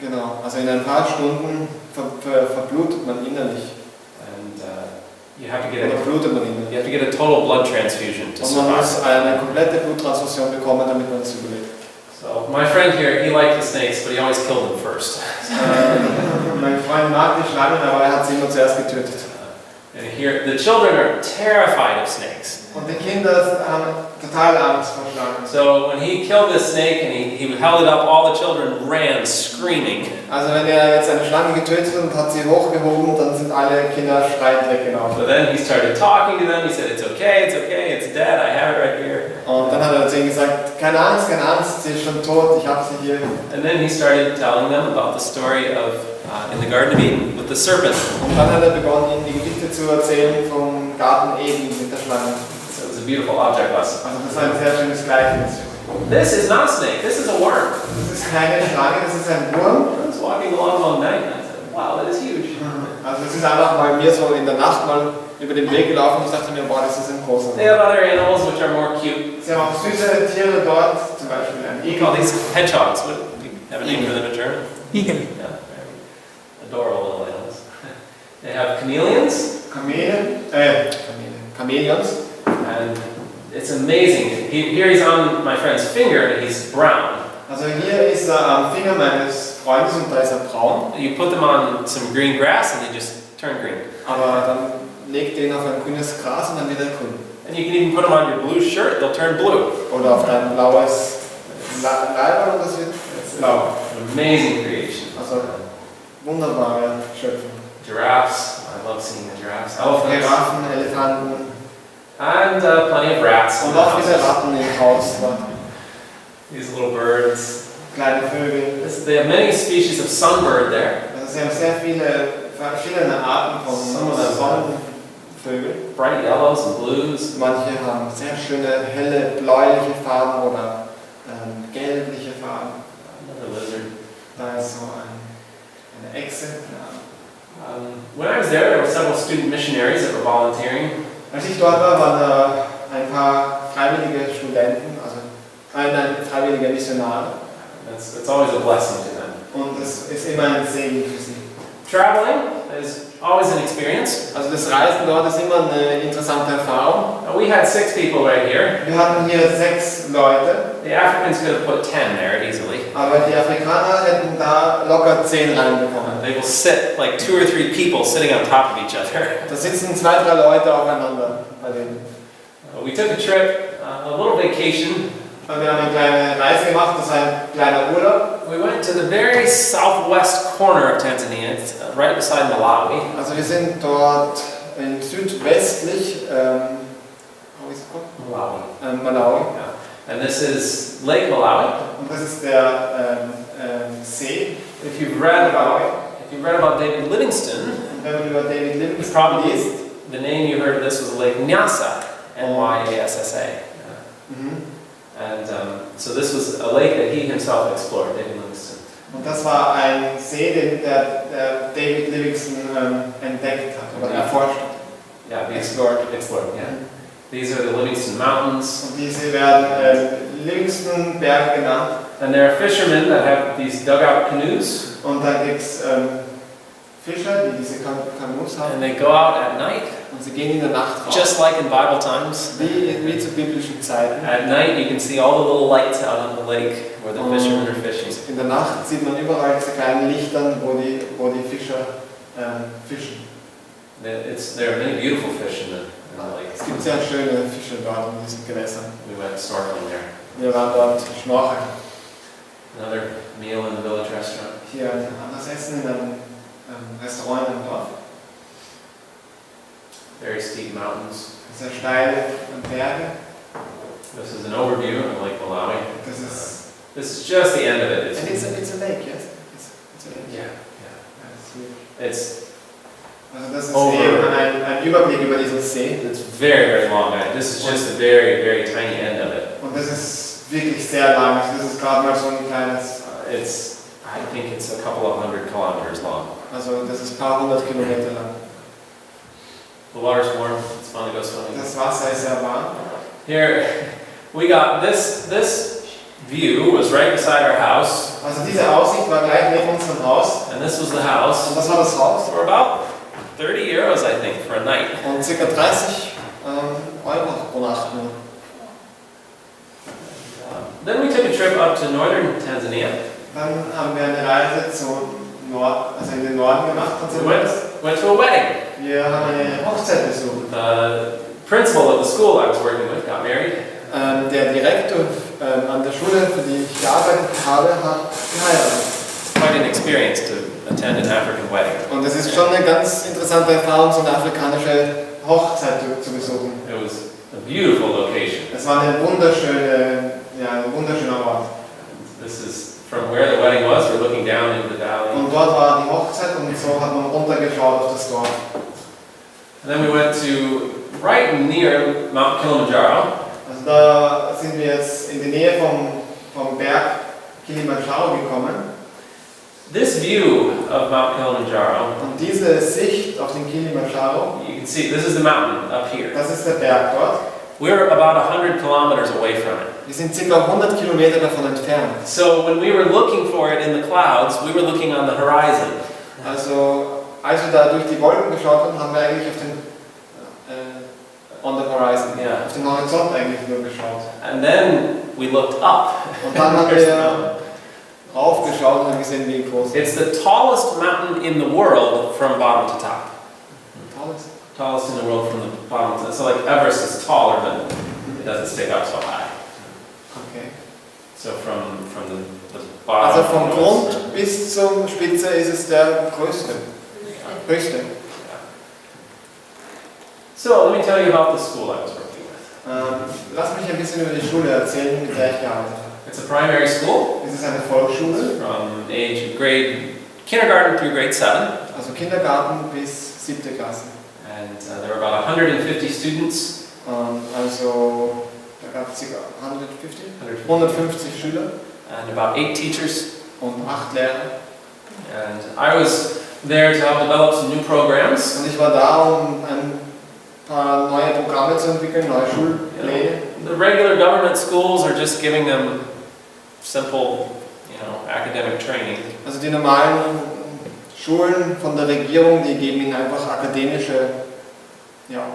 genau, also in ein paar Stunden verblutet man innerlich. And you have to Oder blutet man innerlich. get a total blood transfusion to Und man muss survive. eine komplette Bluttransfusion bekommen, damit man es überlebt. So my friend here, he liked the snakes, but he always killed them first. Mein Freund mag die Schlangen, aber er hat sie immer zuerst getötet. And here, the children are terrified of snakes. Und die Kinder haben total Angst vor Schlangen. So when he killed this snake and he held it up, all the children ran screaming. Also wenn er jetzt eine Schlange getötet hat und hat sie hochgehoben, dann sind alle Kinder schreiend weggelaufen. So then he started talking to them. He said, it's okay, it's dead, I have it right here. Und dann hat er zu ihnen gesagt, keine Angst, sie ist schon tot, ich habe sie hier. And then he started telling them about the story of in the Garden of Eden with the serpent. Und dann hat er begonnen, ihnen die Geschichte zu erzählen vom Garten Eden mit der Schlange. So it was a beautiful object lesson. Also das ist ein sehr schönes Gleichnis. This is not a snake, this is a worm. Das ist keine Schlange, das ist ein Wurm. I was walking along one night and I said, wow, that is huge. Also das ist einfach mal mir so in der Nacht mal über den Weg gelaufen und ich dachte mir, boah, das ist ein großer They Wurm. have other animals which are more cute. Sie haben auch süße Tiere dort, zum Beispiel ein You call Igel. these hedgehogs. What, do you have a name for them in German? Igel. Yeah, very adorable little animals. They have chameleons, Chamäleons. and it's amazing. Here he's on my friend's finger, and he's brown. Also hier ist er am Finger meines Freundes und da ist er braun. You put them on some green grass, and they just turn green. Aber dann legt er ihn auf ein grünes Gras und dann wird er grün. And you can even put them on your blue shirt; they'll turn blue. Oder auf dein blaues Leiber und das wird blau. An amazing creation. Also wunderbare Schöpfung. Giraffes. I love seeing the giraffes. Elephants. Giraffen, Elefanten And plenty of rats. in und the auch viele houses. Ratten im Haus. These little birds. Kleine Vögel. They have many species of sunbird there. Also sie haben sehr viele verschiedene Arten von Some of them Sonnenvögeln. bright yellows and blues. Manche haben sehr schöne helle bläuliche Farben oder gelbliche Farben. Another lizard. Da ist so eine Echse. When I was there were several student missionaries that were volunteering. Als ich dort war, waren da ein paar freiwillige Studenten, also ein freiwilliger Missionar. It's always a blessing to them. Und es ist immer ein Segen für sie. Traveling is always an experience. Also das Reisen dort ist immer eine interessante Erfahrung. We had 6 people right here. Wir hatten hier 6 Leute, The Africans could have put 10 there easily. aber die Afrikaner hätten da locker 10 reinbekommen. They will sit like 2 or 3 people sitting on top of each other. Da sitzen 2, 3 Leute aufeinander bei denen. We took a trip, a little vacation. Wir haben eine kleine Reise gemacht, das war ein kleiner Urlaub. We went to the very southwest corner of Tanzania, it's right beside Malawi. Also wir sind dort in südwestlich, how is it called? Malawi. Yeah. And this is Lake Malawi. Und das ist der See. If you've read about David Livingstone, Und wenn man über David you Livingstone probably liest, the name you heard of this was Lake Nyassa, Nyassa. And so this was a lake that he himself explored, David Livingstone. und das war ein See, den der David Livingstone entdeckt hat oder erforscht hat. Yeah, explored. Yeah. These are the Livingstone Mountains. Und diese werden Livingstone Berge genannt. And there are fishermen that have these dugout canoes. Und da gibt es Fischer, die diese Kanus haben. And they go out at night, Und sie gehen in der Nacht raus. just like in Bible times. Wie zu biblischen Zeiten. At night you can see all the little lights out on the lake where the fishermen are fishing. In der Nacht sieht man überall diese kleinen Lichtern, wo die Fischer fischen. There are many beautiful fish in the lake. Es gibt sehr schöne Fische dort in diesen Gewässern. We went snorkeling there. Wir waren dort schnorcheln. Another meal in the village restaurant. Hier ein anderes Essen in einem Restaurant im Dorf. Very steep mountains. Sehr steile Berge. This is an overview of Lake Malawi. Das This is just the end of it. and it's a lake, yes? It's a lake. Yeah. Also das ist eben ein Überblick über diesen See. It's very, very long. This is just the very, very tiny end of it. Und das ist wirklich sehr lang. Das ist gerade mal so ein kleines. I think it's a couple of 100 kilometers long. Also das ist ein paar hundert Kilometer lang. The water's warm. It's fun to go swimming. Das Wasser ist sehr warm. Here, we got this view was right beside our house, Also diese Aussicht war gleich neben unserem Haus. and this was the house. Und das war das Haus. For about 30 euros, I think, for a night. Und ca. 30 Euro pro Nacht nur. Then we took a trip up to northern Tanzania. Dann haben wir eine Reise also in den Norden gemacht. We went to a wedding. Wir haben eine Hochzeit besucht. The principal of the school I was working with got married. Der Direktor an der Schule, für die ich gearbeitet habe, hat geheiratet. Quite an experience to attend an African wedding. Und es ist schon eine ganz interessante Erfahrung, so eine afrikanische Hochzeit zu besuchen. It was a beautiful location. Es war ein wunderschöner Ort. This is from where the wedding was. We're looking down into the valley. Und dort war die Hochzeit und so hat man runtergeschaut auf das Dorf. And then we went to right near Mount Kilimanjaro. Also da sind wir jetzt in die Nähe vom Berg Kilimanjaro gekommen. This view of Mount Kilimanjaro, Und diese Sicht auf den Kilimanjaro, you can see this is the mountain up here. das ist der Berg dort. We're about 100 kilometers away from it. Wir sind ca. 100 Kilometer davon entfernt. So when we were looking for it in the clouds, we were looking on the horizon. Also als wir da durch die Wolken geschaut haben, haben wir eigentlich auf den on the horizon, Yeah. auf den Horizont eigentlich nur geschaut. And then we looked up. Und dann haben There's the wir mountain. raufgeschaut und haben gesehen, wie groß It's the tallest mountain in the world from bottom to top. Tallest. Tallest in the world from the bottom to top. So like Everest is taller, but it doesn't stick up so high. Okay. So from the bottom. Also vom Grund bis zur Spitze ist es der größte, höchste. So let me tell you about the school I was working with. Lass mich ein bisschen über die Schule erzählen, mit der ich gearbeitet habe. It's a primary school. Es ist eine Volksschule, From age kindergarten through grade 7. also Kindergarten bis 7. Klasse. And there were about 150 students. Also da gab es ca. 150 Schüler And about 8 teachers. und 8 Lehrer. And I was there to help develop some new programs. Und ich war da, um ein paar neue Programme zu entwickeln, neue Schulpläne. The regular government schools are just giving them simple, academic training. Also die normalen Schulen von der Regierung, die geben ihnen einfach akademische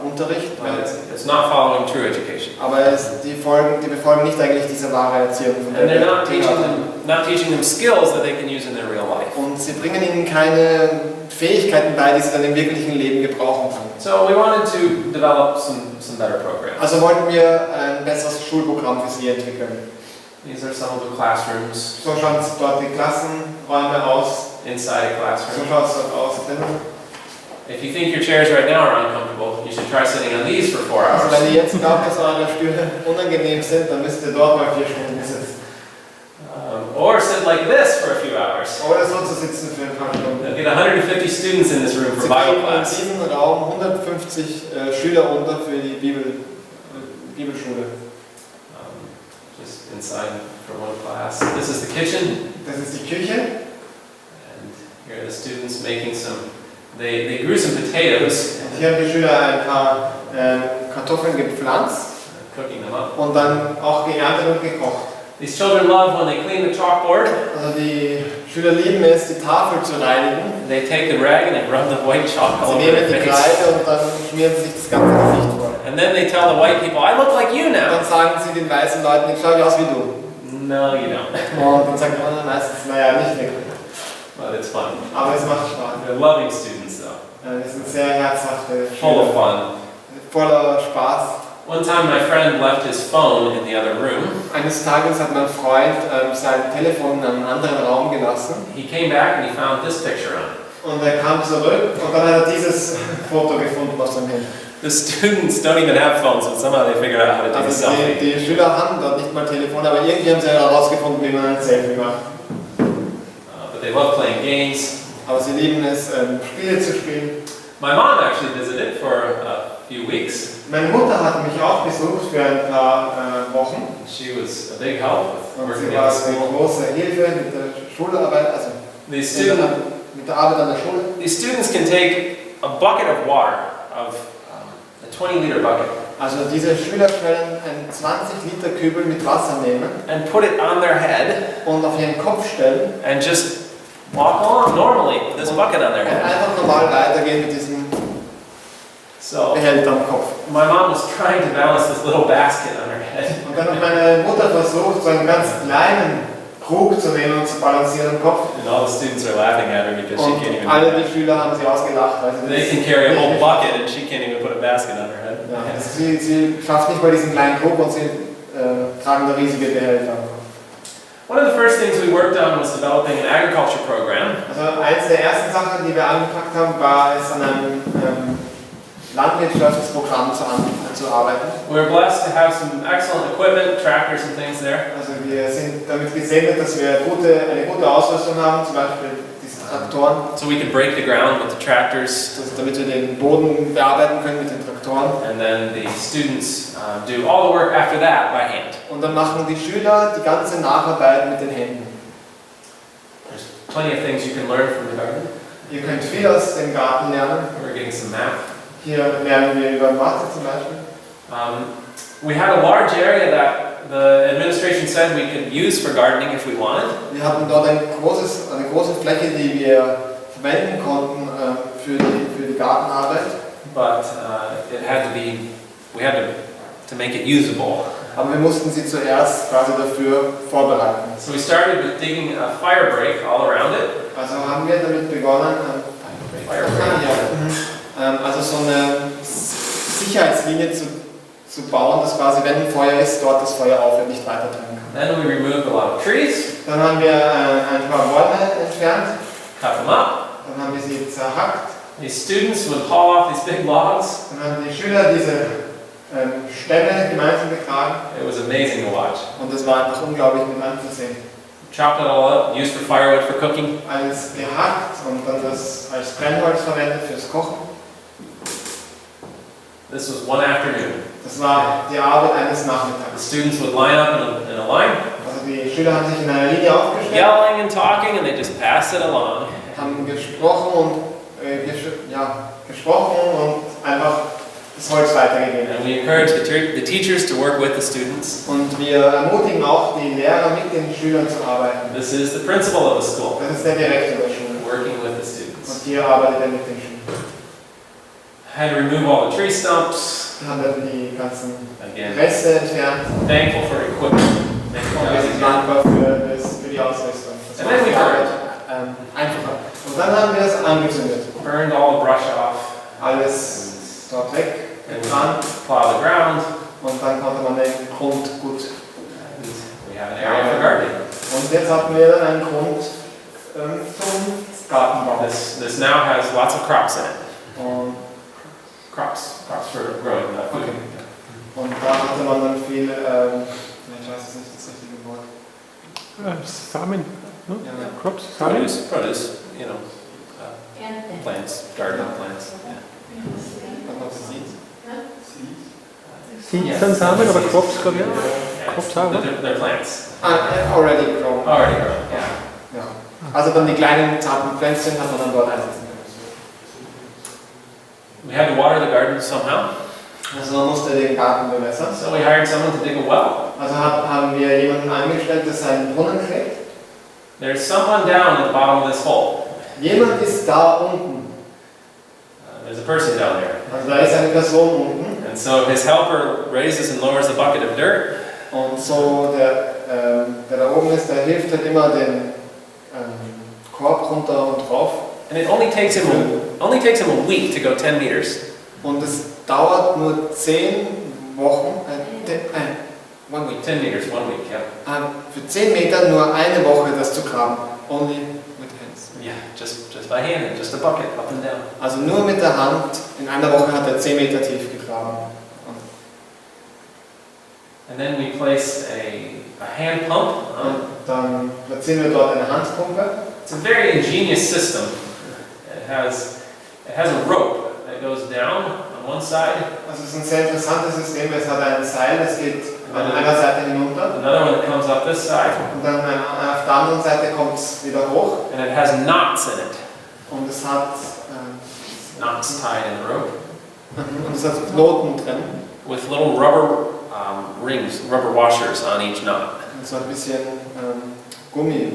Unterricht. But it's not following true education. Aber die befolgen nicht eigentlich diese wahre Erziehung. Von And der they're not wir teaching them skills that they can use in their real life. Und sie bringen ihnen keine Fähigkeiten bei, die sie dann im wirklichen Leben gebrauchen können. So we wanted to develop some better programs. Also wollten wir ein besseres Schulprogramm für sie entwickeln. These are some of the classrooms, So schauen dort die Klassenräume aus. inside a So classroom. schaut es dort aus. If you think your chairs right now are uncomfortable, you should try sitting on these for 4 Also hours. wenn ihr jetzt glaubt, dass eure Stühle unangenehm sind, dann müsst ihr dort mal 4 Stunden sitzen. Or sit like this for a few hours. Oder so zu sitzen für ein paar Stunden. They'll get 150 students in this room for Sie Bible kriegen in class. diesem Raum 150 Schüler unter für die Bibelschule. Just inside for one class. This is the kitchen. Das ist die Küche. And here are the students making some, they grew some potatoes. Und hier haben die Schüler ein paar Kartoffeln gepflanzt Cooking them up. und dann auch geerntet und gekocht. These children love when they clean the chalkboard. Also die Schüler lieben es, die Tafel zu reinigen. They take the rag and they rub the white chalk all Sie over nehmen their die face. Kreide und dann schmieren sie sich das ganze Gesicht vor. And then they tell the white people, I look like you Und now. dann sagen sie den weißen Leuten, ich schaue aus wie du. No, you don't. Und dann sagt man meistens, naja, nicht wirklich. But it's fun. Aber es macht Spaß. They're loving students though. Das sind sehr herzhafte Full of Schüler. fun. Voller Spaß. One time my friend left his phone in the other room. Eines Tages hat mein Freund sein Telefon in einem anderen Raum gelassen. He came back and he found this picture on it. Und er kam zurück und dann hat er dieses Foto gefunden aus dem Handy. The students don't even have phones, but somehow they figure out how to take a Also selfie. die Schüler haben dort nicht mal Telefon, aber irgendwie haben sie herausgefunden, wie man ein Selfie macht. But they love playing games. Aber sie lieben es, Spiele zu spielen. My mom actually visited for a few weeks. Meine Mutter hat mich auch besucht für ein paar Wochen. She was a big help with Und working sie at war the eine school. große Hilfe mit der Schularbeit, also mit der Arbeit an der Schule. These students can take a bucket of water, of a 20-liter bucket, Also diese Schüler können einen 20 Liter Kübel mit Wasser nehmen and put it on their head und auf ihren Kopf stellen and just walk along normally with this bucket on their und head. einfach normal weitergehen mit diesem So Behälter am Kopf. my mom was trying to balance this little basket on her head. Und dann hat meine Mutter versucht, so einen ganz kleinen Krug zu nehmen und zu balancieren am Kopf. And all the students are laughing at her because she Und can't even alle do die Schüler haben sie ausgelacht, weil that. sie They can carry a whole bucket and she can't even put a basket on her head. ja, also sie schafft nicht mal diesen kleinen Krug und sie tragen da riesige Behälter. One of the first things we worked on was developing an agriculture program. Also eins der ersten Sachen, die wir angepackt haben, war es an einem Landwirtschaftsprogramm zu arbeiten. We were blessed to have some excellent equipment, tractors and things there. Also wir sind damit gesegnet, dass wir eine gute Ausrüstung haben, zum Beispiel diese Traktoren, So we could break the ground with the tractors, damit wir den Boden bearbeiten können mit den Traktoren. and then the students do all the work after that by hand. Und dann machen die Schüler die ganze Nacharbeit mit den Händen. There's plenty of things you can learn from the garden. Ihr könnt viel aus dem Garten lernen. We're getting some math. Hier lernen wir über Mathe zum Beispiel. We had a large area that the administration said we could use for gardening if we wanted. Wir hatten dort eine große Fläche, die wir verwenden konnten für die Gartenarbeit. But it had to be, we had to make it usable. Aber wir mussten sie zuerst quasi dafür vorbereiten. So we started with digging a fire break all around it. Also haben wir damit begonnen, Fire break. also so eine Sicherheitslinie zu bauen, dass quasi, wenn ein Feuer ist, dort das Feuer aufhört, nicht weiter brennen kann. Then we removed a lot of trees, Dann haben wir ein paar Bäume entfernt, cut them up. dann haben wir sie zerhackt, These students would haul off these big logs. dann haben die Schüler diese Stämme gemeinsam getragen It was amazing to watch. und das war einfach unglaublich mit anzusehen. Chopped it all up, used for firewood for cooking. Alles gehackt und dann das als Brennholz verwendet fürs Kochen. This was one afternoon. Das war die Arbeit eines The Nachmittags. students would line up in a line, Also die Schüler haben sich in einer Linie aufgestellt, yelling and talking, and they just pass it along. haben gesprochen und einfach das Holz weitergegeben. And we encourage the teachers to work with the students. Und wir ermutigen auch die Lehrer, mit den Schülern zu arbeiten. This is the principal of the school, Das ist der Direktor der Schule. working with the Und students. hier arbeitet er mit den Schülern. Had to remove all the tree stumps. Wir haben dann die ganzen Again, Reste entfernt thankful for equipment. Make the und wir job sind easier. dankbar für die Ausrüstung. Das And macht then we die Arbeit einfacher. Und dann haben wir es angezündet. Burned all the brush off Alles dort weg, and getan plow the ground. und dann konnte man den Grund gut. And we have an area for gardening. Und jetzt hatten wir dann einen Grund zum Gartenbau. This now has lots of crops in it. Und Crops for growing food. da hatte man dann viel, ich weiß jetzt nicht das richtige Wort. Samen, no? Ja. Crops, Samen. Produce, you know, Ernte. plants, garden plants. Yeah. Was noch Seeds? Seeds sind Samen, aber Crops, glaube ich. Yeah, Crops auch, they're plants. Already grown. Already grown, yeah. Ja. Also dann die kleinen zarten Pflänzchen hat man dann dort einsetzen können. We had to water the garden somehow, Also man musste den Garten bewässern. so we hired someone to dig a well. Also haben wir jemanden eingestellt, der seinen Brunnen gräbt. There's someone down at the bottom of this hole. Jemand ist da unten. There's a person down there. Also da ist eine Person unten. And so his helper raises and lowers a bucket of dirt. Und so der da oben ist, der hilft halt immer den Korb runter und drauf. And it only takes him a week to go 10 meters. Und es dauert nur 10 Wochen, 1 week. 10 meters, 1 week, yeah. Für 10 Meter nur eine Woche das zu graben. Only with hands. Yeah, just by hand, just a bucket up and down. Also nur mit der Hand, in einer Woche hat er 10 Meter tief gegraben. And then we place a hand pump. Und dann platzieren wir dort eine Handpumpe. It's a very ingenious system. It has a rope that goes down on one side, Also es ist ein sehr interessantes System, es hat ein Seil, das geht an einer Seite hinunter another one that comes up this side, und dann auf der anderen Seite kommt es wieder hoch and it has knots in it. und es hat Knots tied in the rope Knoten drin with little rubber rings, rubber washers on each knot. und so ein bisschen Gummi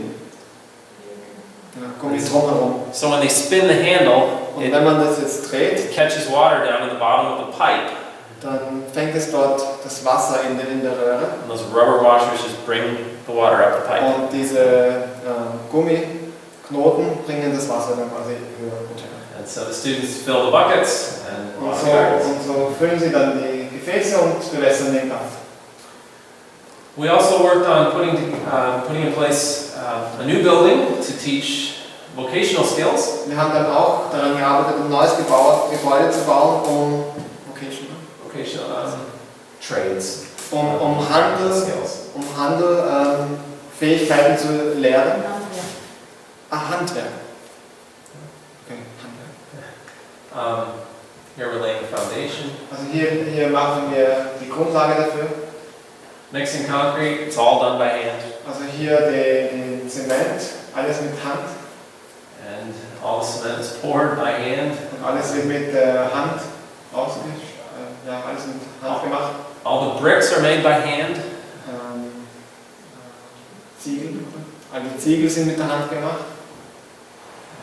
drumherum. So when they spin the handle, Und it wenn man das jetzt dreht, catches water down in the bottom of the pipe, dann fängt es dort das Wasser in der Röhre and those rubber washers just bring the water up the pipe. und diese Gummiknoten bringen das Wasser dann quasi höher runter. And so the students fill the buckets and water the gardens. Und so füllen sie dann die Gefäße und bewässern den Garten. We also worked on putting in place a new building to teach vocational skills. Wir haben dann auch daran gearbeitet, ein neues Gebäude zu bauen, Vocational trades. um skills. Handel Fähigkeiten zu lernen. Handwerk. Okay, Handwerk. Here we're laying the foundation. Also hier machen wir die Grundlage dafür. Mixing concrete, it's all done by hand. Also hier den Zement, alles mit Hand. And all the cement is poured by hand. Und alles wird mit Hand alles mit Hand gemacht. All the bricks are made by hand. Ziegel. All die Ziegel sind mit der Hand gemacht.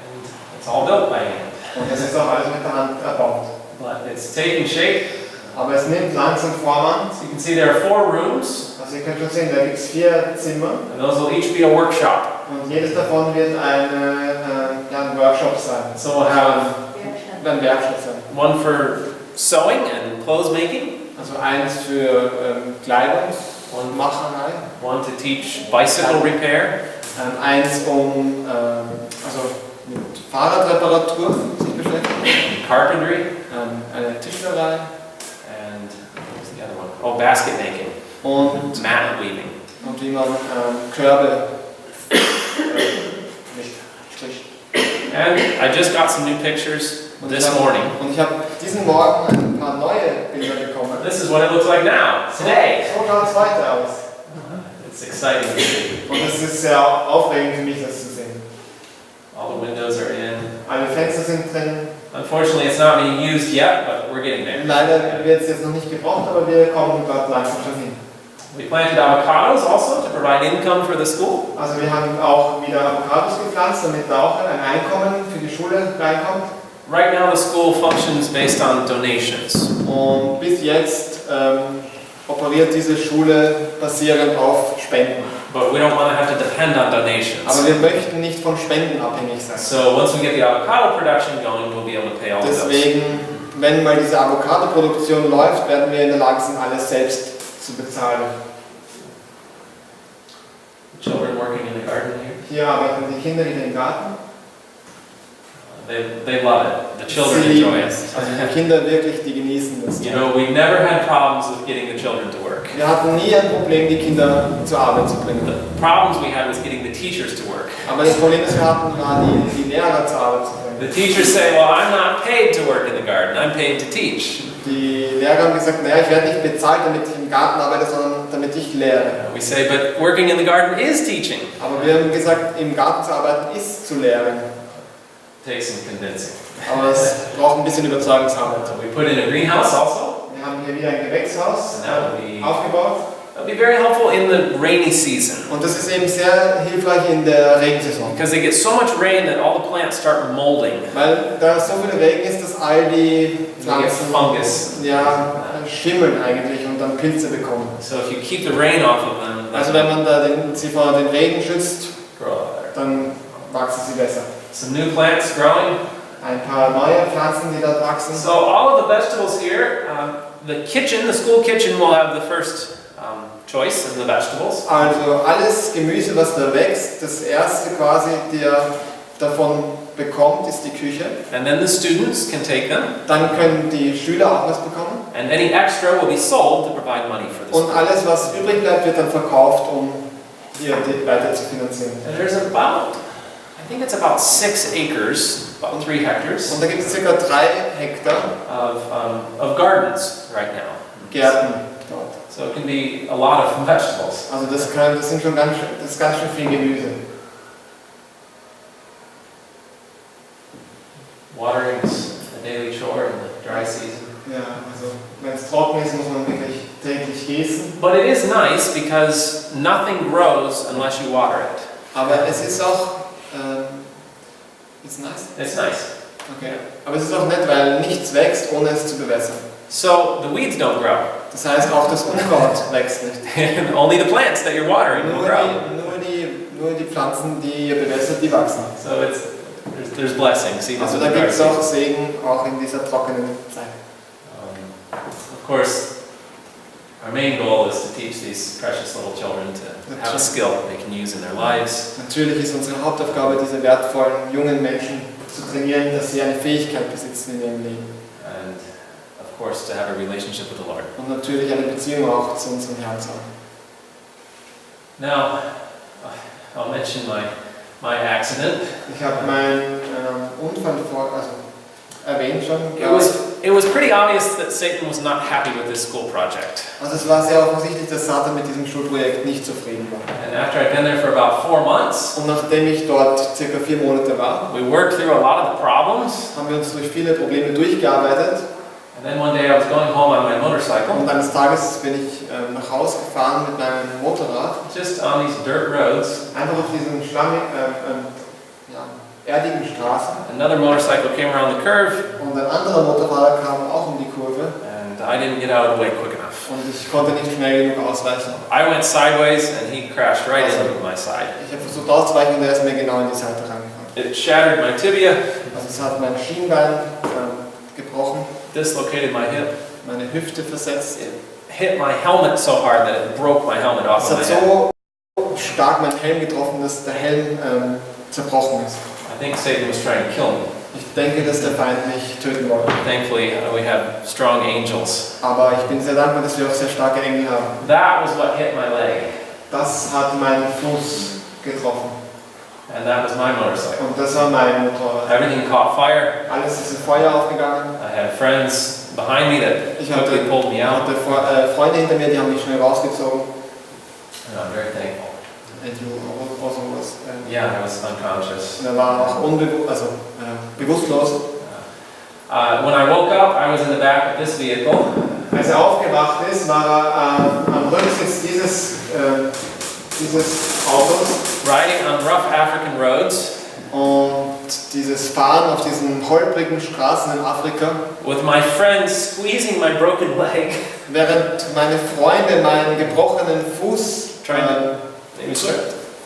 And it's all built by hand. Und das ist auch alles mit der Hand erbaut. But it's taking shape. Aber es nimmt langsam Form an. So you can see there are 4 rooms. Also ihr könnt schon sehen, da gibt es 4 Zimmer. And those will each be a workshop. Und jedes davon wird ein Workshop sein. So we'll have Ein Werkstatt sein. one for sewing and clothes making. Also eins für Kleidung und Macherei. One to teach bicycle repair. Eins mit Fahrradreparatur sich beschäftigt. Carpentry. Eine Tischlerei. And what was the other one? Oh, basket making. Und Mat weaving. wie man Körbe stricht. And I just got some new pictures this morning. Und ich habe diesen Morgen ein paar neue Bilder bekommen. This is what it looks like now, today. So schaut es heute aus. It's exciting to see. Und es ist sehr aufregend für mich, das zu sehen. All the windows are in. Alle Fenster sind drin. Unfortunately, it's not being used yet, but we're getting there. Leider wird es jetzt noch nicht gebraucht, aber wir kommen dort langsam schon hin. We planted avocados also to provide income for the school. Also wir haben auch wieder Avocados gepflanzt, damit da auch ein Einkommen für die Schule reinkommt. Right now the school functions based on donations. Und bis jetzt operiert diese Schule basierend auf Spenden. But we don't want to have to depend on donations. Aber wir möchten nicht von Spenden abhängig sein. So once we get the avocado production going, we'll be able to pay all of those. Deswegen, wenn mal diese Avocado-Produktion läuft, werden wir in der Lage sein, alles selbst zu bezahlen. Children working in the garden here. Hier arbeiten die Kinder wieder im Garten. They love it. The children Sie lieben enjoy it. es. Also die Kinder wirklich, die genießen das. You know, we've never had problems with getting the children to work. Wir hatten nie ein Problem, die Kinder zur Arbeit zu bringen. The problems we had was getting the teachers to work. Aber das Problem, das wir hatten, war die Lehrer zur Arbeit zu bringen. The teachers say, well, I'm not paid to work in the garden, I'm paid to teach. Die Lehrer haben gesagt, naja, ich werde nicht bezahlt, damit ich im Garten arbeite, sondern damit ich lehre. We say, but working in the garden is teaching. Aber wir haben gesagt, im Garten zu arbeiten ist zu lehren. Takes some convincing. Aber es braucht ein bisschen Überzeugungsarbeit. We put in a greenhouse also. Wir haben hier wieder ein Gewächshaus And that would be aufgebaut. That'll be very helpful in the rainy season. Und das ist eben sehr hilfreich in der Regensaison. Because they get so much rain that all the plants start molding. Weil da so viel Regen ist, dass all die They get Pflanzen fungus. schimmeln eigentlich und dann Pilze bekommen. So if you keep the rain off of them, Also wenn man da sie vor dem Regen schützt, grow out better. dann wachsen sie besser. Some new plants growing. Ein paar neue Pflanzen, die dort wachsen. So all of the vegetables here, the kitchen, the school kitchen will have the first choice of the vegetables. Also alles Gemüse, was da wächst, das erste quasi, der davon bekommt, ist die Küche. And then the students can take them. Dann können die Schüler auch was bekommen. And any extra will be sold to provide money for the Und school. alles, was übrig bleibt, wird dann verkauft, um hier weiter zu finanzieren. And there's about, I think it's about 6 acres, about 3 hectares Und da gibt es ca. 3 Hektar of gardens right now. Gärten dort. So it can be a lot of vegetables. Also das sind schon ganz schön viel Gemüse. Watering's a daily chore in the dry season. Ja, also wenn es trocken ist, muss man wirklich täglich gießen. But it is nice because nothing grows unless you water it. Aber es ist auch, it's nice. It's nice. Okay. Aber es ist auch nett, weil nichts wächst, ohne es zu bewässern. So the weeds don't grow. Das heißt, auch das Unkraut wächst nicht. Only the plants that you're watering will grow. Nur die Pflanzen, die ihr bewässert, die wachsen. So there's blessings even Also in da the dry gibt es auch season. Segen, auch in dieser trockenen Zeit. Of course, our main goal is to teach these precious little children to have a skill that they can use in their lives. Natürlich ist unsere Hauptaufgabe, diese wertvollen jungen Menschen zu trainieren, dass sie eine Fähigkeit besitzen in ihrem Leben. And of course, to have a relationship with the Lord. Und natürlich eine Beziehung auch zu unserem Herrn zu haben. Now, I'll mention my accident. Ich habe meinen Unfall erwähnt schon. It was pretty obvious that Satan was not happy with this school project. Also es war sehr offensichtlich, dass Satan mit diesem Schulprojekt nicht zufrieden war. And after I'd been there for about 4 months, Und nachdem ich dort ca. 4 Monate war, we worked through a lot of the problems. haben wir uns durch viele Probleme durchgearbeitet. And then one day I was going home on my motorcycle, Und eines Tages bin ich nach Hause gefahren mit meinem Motorrad, just on these dirt roads. einfach auf diesen erdigen Straßen. Another motorcycle came around the curve, Und ein anderer Motorfahrer kam auch um die Kurve and I didn't get out of the way quick enough. und ich konnte nicht schnell genug ausweichen. I went sideways and he crashed right into my side. Ich habe versucht auszuweichen und er ist mir genau in die Seite reingefahren. It shattered my tibia, Also es hat mein Schienbein gebrochen, dislocated my hip, meine Hüfte versetzt. it hit my helmet so hard that it broke my helmet off Es of hat my head. so stark meinen Helm getroffen, dass der Helm zerbrochen ist. I think Satan was trying to kill me. Ich denke, dass der Feind mich töten wollte. Thankfully, we have strong angels. Aber ich bin sehr dankbar, dass wir auch sehr starke Engel haben. That was what hit my leg, Das hat meinen Fuß getroffen. and that was my motorcycle. Und das war mein Motorrad. Everything caught fire. Alles ist in Feuer aufgegangen. I had friends behind me that Ich quickly pulled me out, hatte Freunde hinter mir, die haben mich schnell rausgezogen. and I'm very thankful. And you also was, Yeah, I was unconscious. er war auch bewusstlos. When I woke up, I was in the back of this vehicle, Als er aufgewacht ist, war er am Rücksitz dieses Autos. riding on rough African roads Und dieses Fahren auf diesen holprigen Straßen in Afrika, with my friends squeezing my broken leg, während meine Freunde meinen gebrochenen Fuß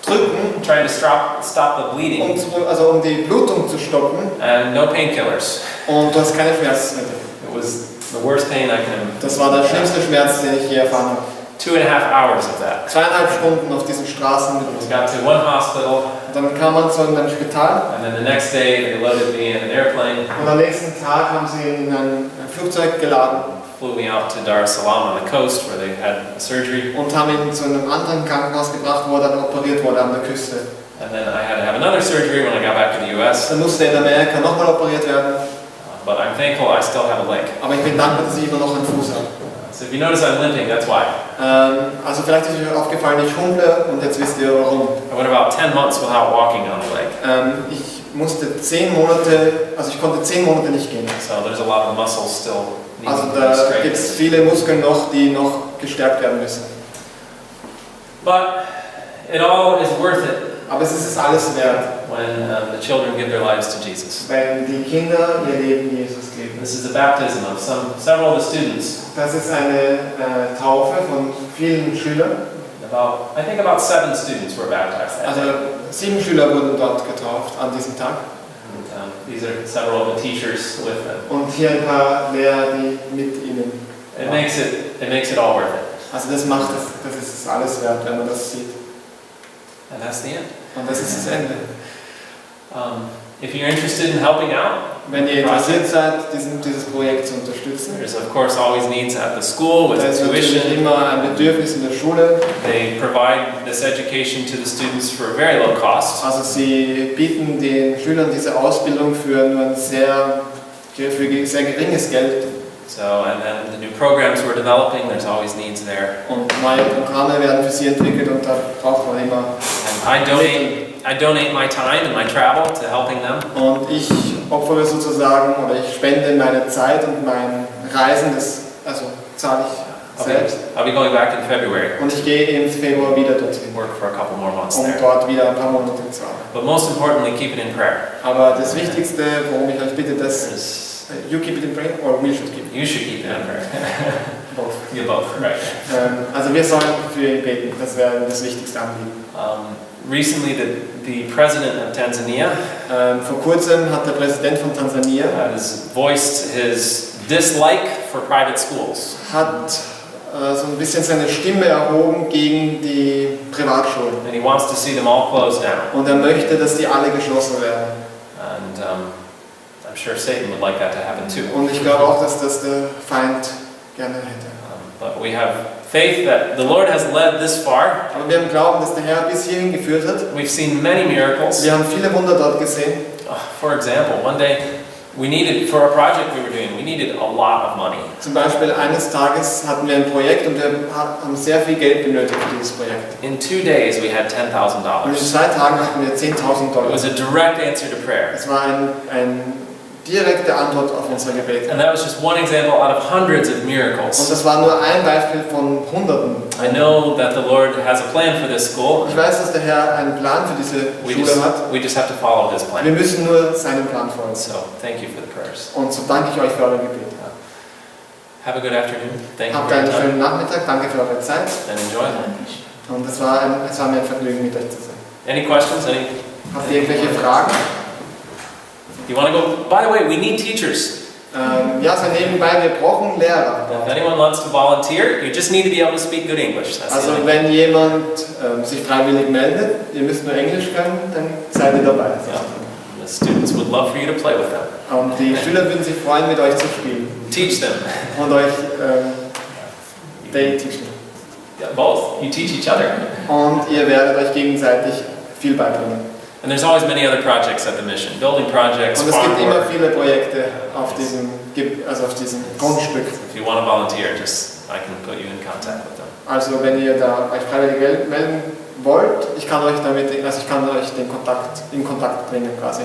drücken, trying to stop the bleeding, um die Blutung zu stoppen. and no painkillers. Und du hast keine Schmerzmittel. It was the worst pain I can. Das war der schlimmste Schmerz, den ich je erfahren habe. 2.5 hours of that. 2,5 Stunden auf diesen Straßen. We got to one hospital. Und dann kam man zu einem Spital and then the next day they loaded me in an airplane, und am nächsten Tag haben sie ihn in ein Flugzeug geladen flew me out to Dar es Salaam on the coast where they had a surgery, und haben ihn zu einem anderen Krankenhaus gebracht, wo er dann operiert wurde an der Küste. and then I had to have another surgery when I got back to the US. Dann musste er in Amerika nochmal operiert werden, But I'm thankful I still have a leg. aber ich bin dankbar, dass ich immer noch einen Fuß habe. So if you notice I'm limping, that's why. Also vielleicht ist euch aufgefallen, ich humple und jetzt wisst ihr warum. I went about 10 months without walking on a leg. Ich musste 10 Monate, also ich konnte 10 Monate nicht gehen. So there's a lot of muscles still Also needing to be da gibt es strengthened. viele Muskeln noch, die noch gestärkt werden müssen. But it all is worth it Aber es ist es alles wert, when the children give their lives to Jesus. wenn die Kinder ihr Leben Jesus geben. This is a baptism of several of the students. Das ist eine Taufe von vielen Schülern. I think about 7 students were baptized that Also day. 7 Schüler wurden dort getauft an diesem Tag. And, these are several of the teachers with them. Und hier ein paar Lehrer, die mit ihnen. It makes it all worth it. Also das macht es, das ist es alles wert, wenn man das sieht. And that's the end. Und das ist das Ende. If you're interested in helping out, Wenn ihr interessiert seid, dieses Projekt zu unterstützen, there's of course always needs at the school with da ist natürlich tuition. immer ein Bedürfnis in der Schule. They provide this education to the students for a very low cost. Also sie bieten den Schülern diese Ausbildung für nur ein sehr geringes Geld. So, and then the new programs we're developing, there's always needs there. Und neue Programme werden für sie entwickelt und da braucht man immer. And I donate my time and my travel to helping them. Und ich opfere sozusagen oder ich spende meine Zeit und mein Reisen, also zahle ich selbst. I'll be going back in February. Und ich gehe im Februar wieder dorthin, Work for a couple more months um there. dort wieder ein paar Monate zu arbeiten. But most importantly, keep it in prayer. Aber das Wichtigste, worum ich euch bitte, das Is you keep it in prayer or we should keep it? you should keep it in prayer. Both. You both, right? Also wir sollen für ihn beten, das wäre das wichtigste Anliegen. Recently, the president of Tanzania Vor kurzem hat der Präsident von Tansania has voiced his dislike for private schools. hat so ein bisschen seine Stimme erhoben gegen die Privatschulen. And he wants to see them all closed down. Und er möchte, dass die alle geschlossen werden. And I'm sure Satan would like that to happen too. Und ich glaube auch, dass das der Feind gerne hätte. But we have faith that the Lord has led this far. Aber wir haben Glauben, dass der Herr bis hierhin geführt hat. We've seen many miracles. Wir haben viele Wunder dort gesehen. For example, one day for a project we were doing, we needed a lot of money. Zum Beispiel eines Tages hatten wir ein Projekt und wir haben sehr viel Geld benötigt für dieses Projekt. In 2 days we had Und in $10,000. 2 Tagen hatten wir 10.000 It Dollar. was a direct answer to prayer. Es war eine direkte Antwort auf unser Gebet. And that was just one example out of hundreds of Und miracles. das war nur ein Beispiel von Hunderten. I know that the Lord has a plan for this school. Ich weiß, dass der Herr einen Plan für diese Schule hat. We just have to follow His Wir plan. müssen nur seinem Plan folgen. So, thank you for the prayers. Und so danke ich euch für euer Gebet. Have a good afternoon. Thank you Habt for your einen time. schönen Nachmittag, danke für eure Zeit. And enjoy. Und es war mir ein Vergnügen, mit euch zu sein. Any questions? Habt ihr irgendwelche Fragen? You want to go? By the way, we need teachers. Ja, so nebenbei, wir brauchen Lehrer. If anyone wants to volunteer, you just need to be able to speak good English. That's the Also only wenn jemand sich freiwillig meldet, ihr müsst nur Englisch können, dann seid ihr dabei. Yeah. The students would love for you to play with them. Und die Schüler würden sich freuen, mit euch zu spielen. Teach them. Und euch, they teach me. Yeah, both. You teach each other. Und ihr werdet euch gegenseitig viel beibringen. And there's always many other projects at the mission. Building projects, Und es farm gibt immer work. viele Projekte auf diesem Grundstück. If you want to volunteer, I can put you in contact with them. Also wenn ihr da euch freiwillig melden wollt, ich kann euch in Kontakt bringen quasi.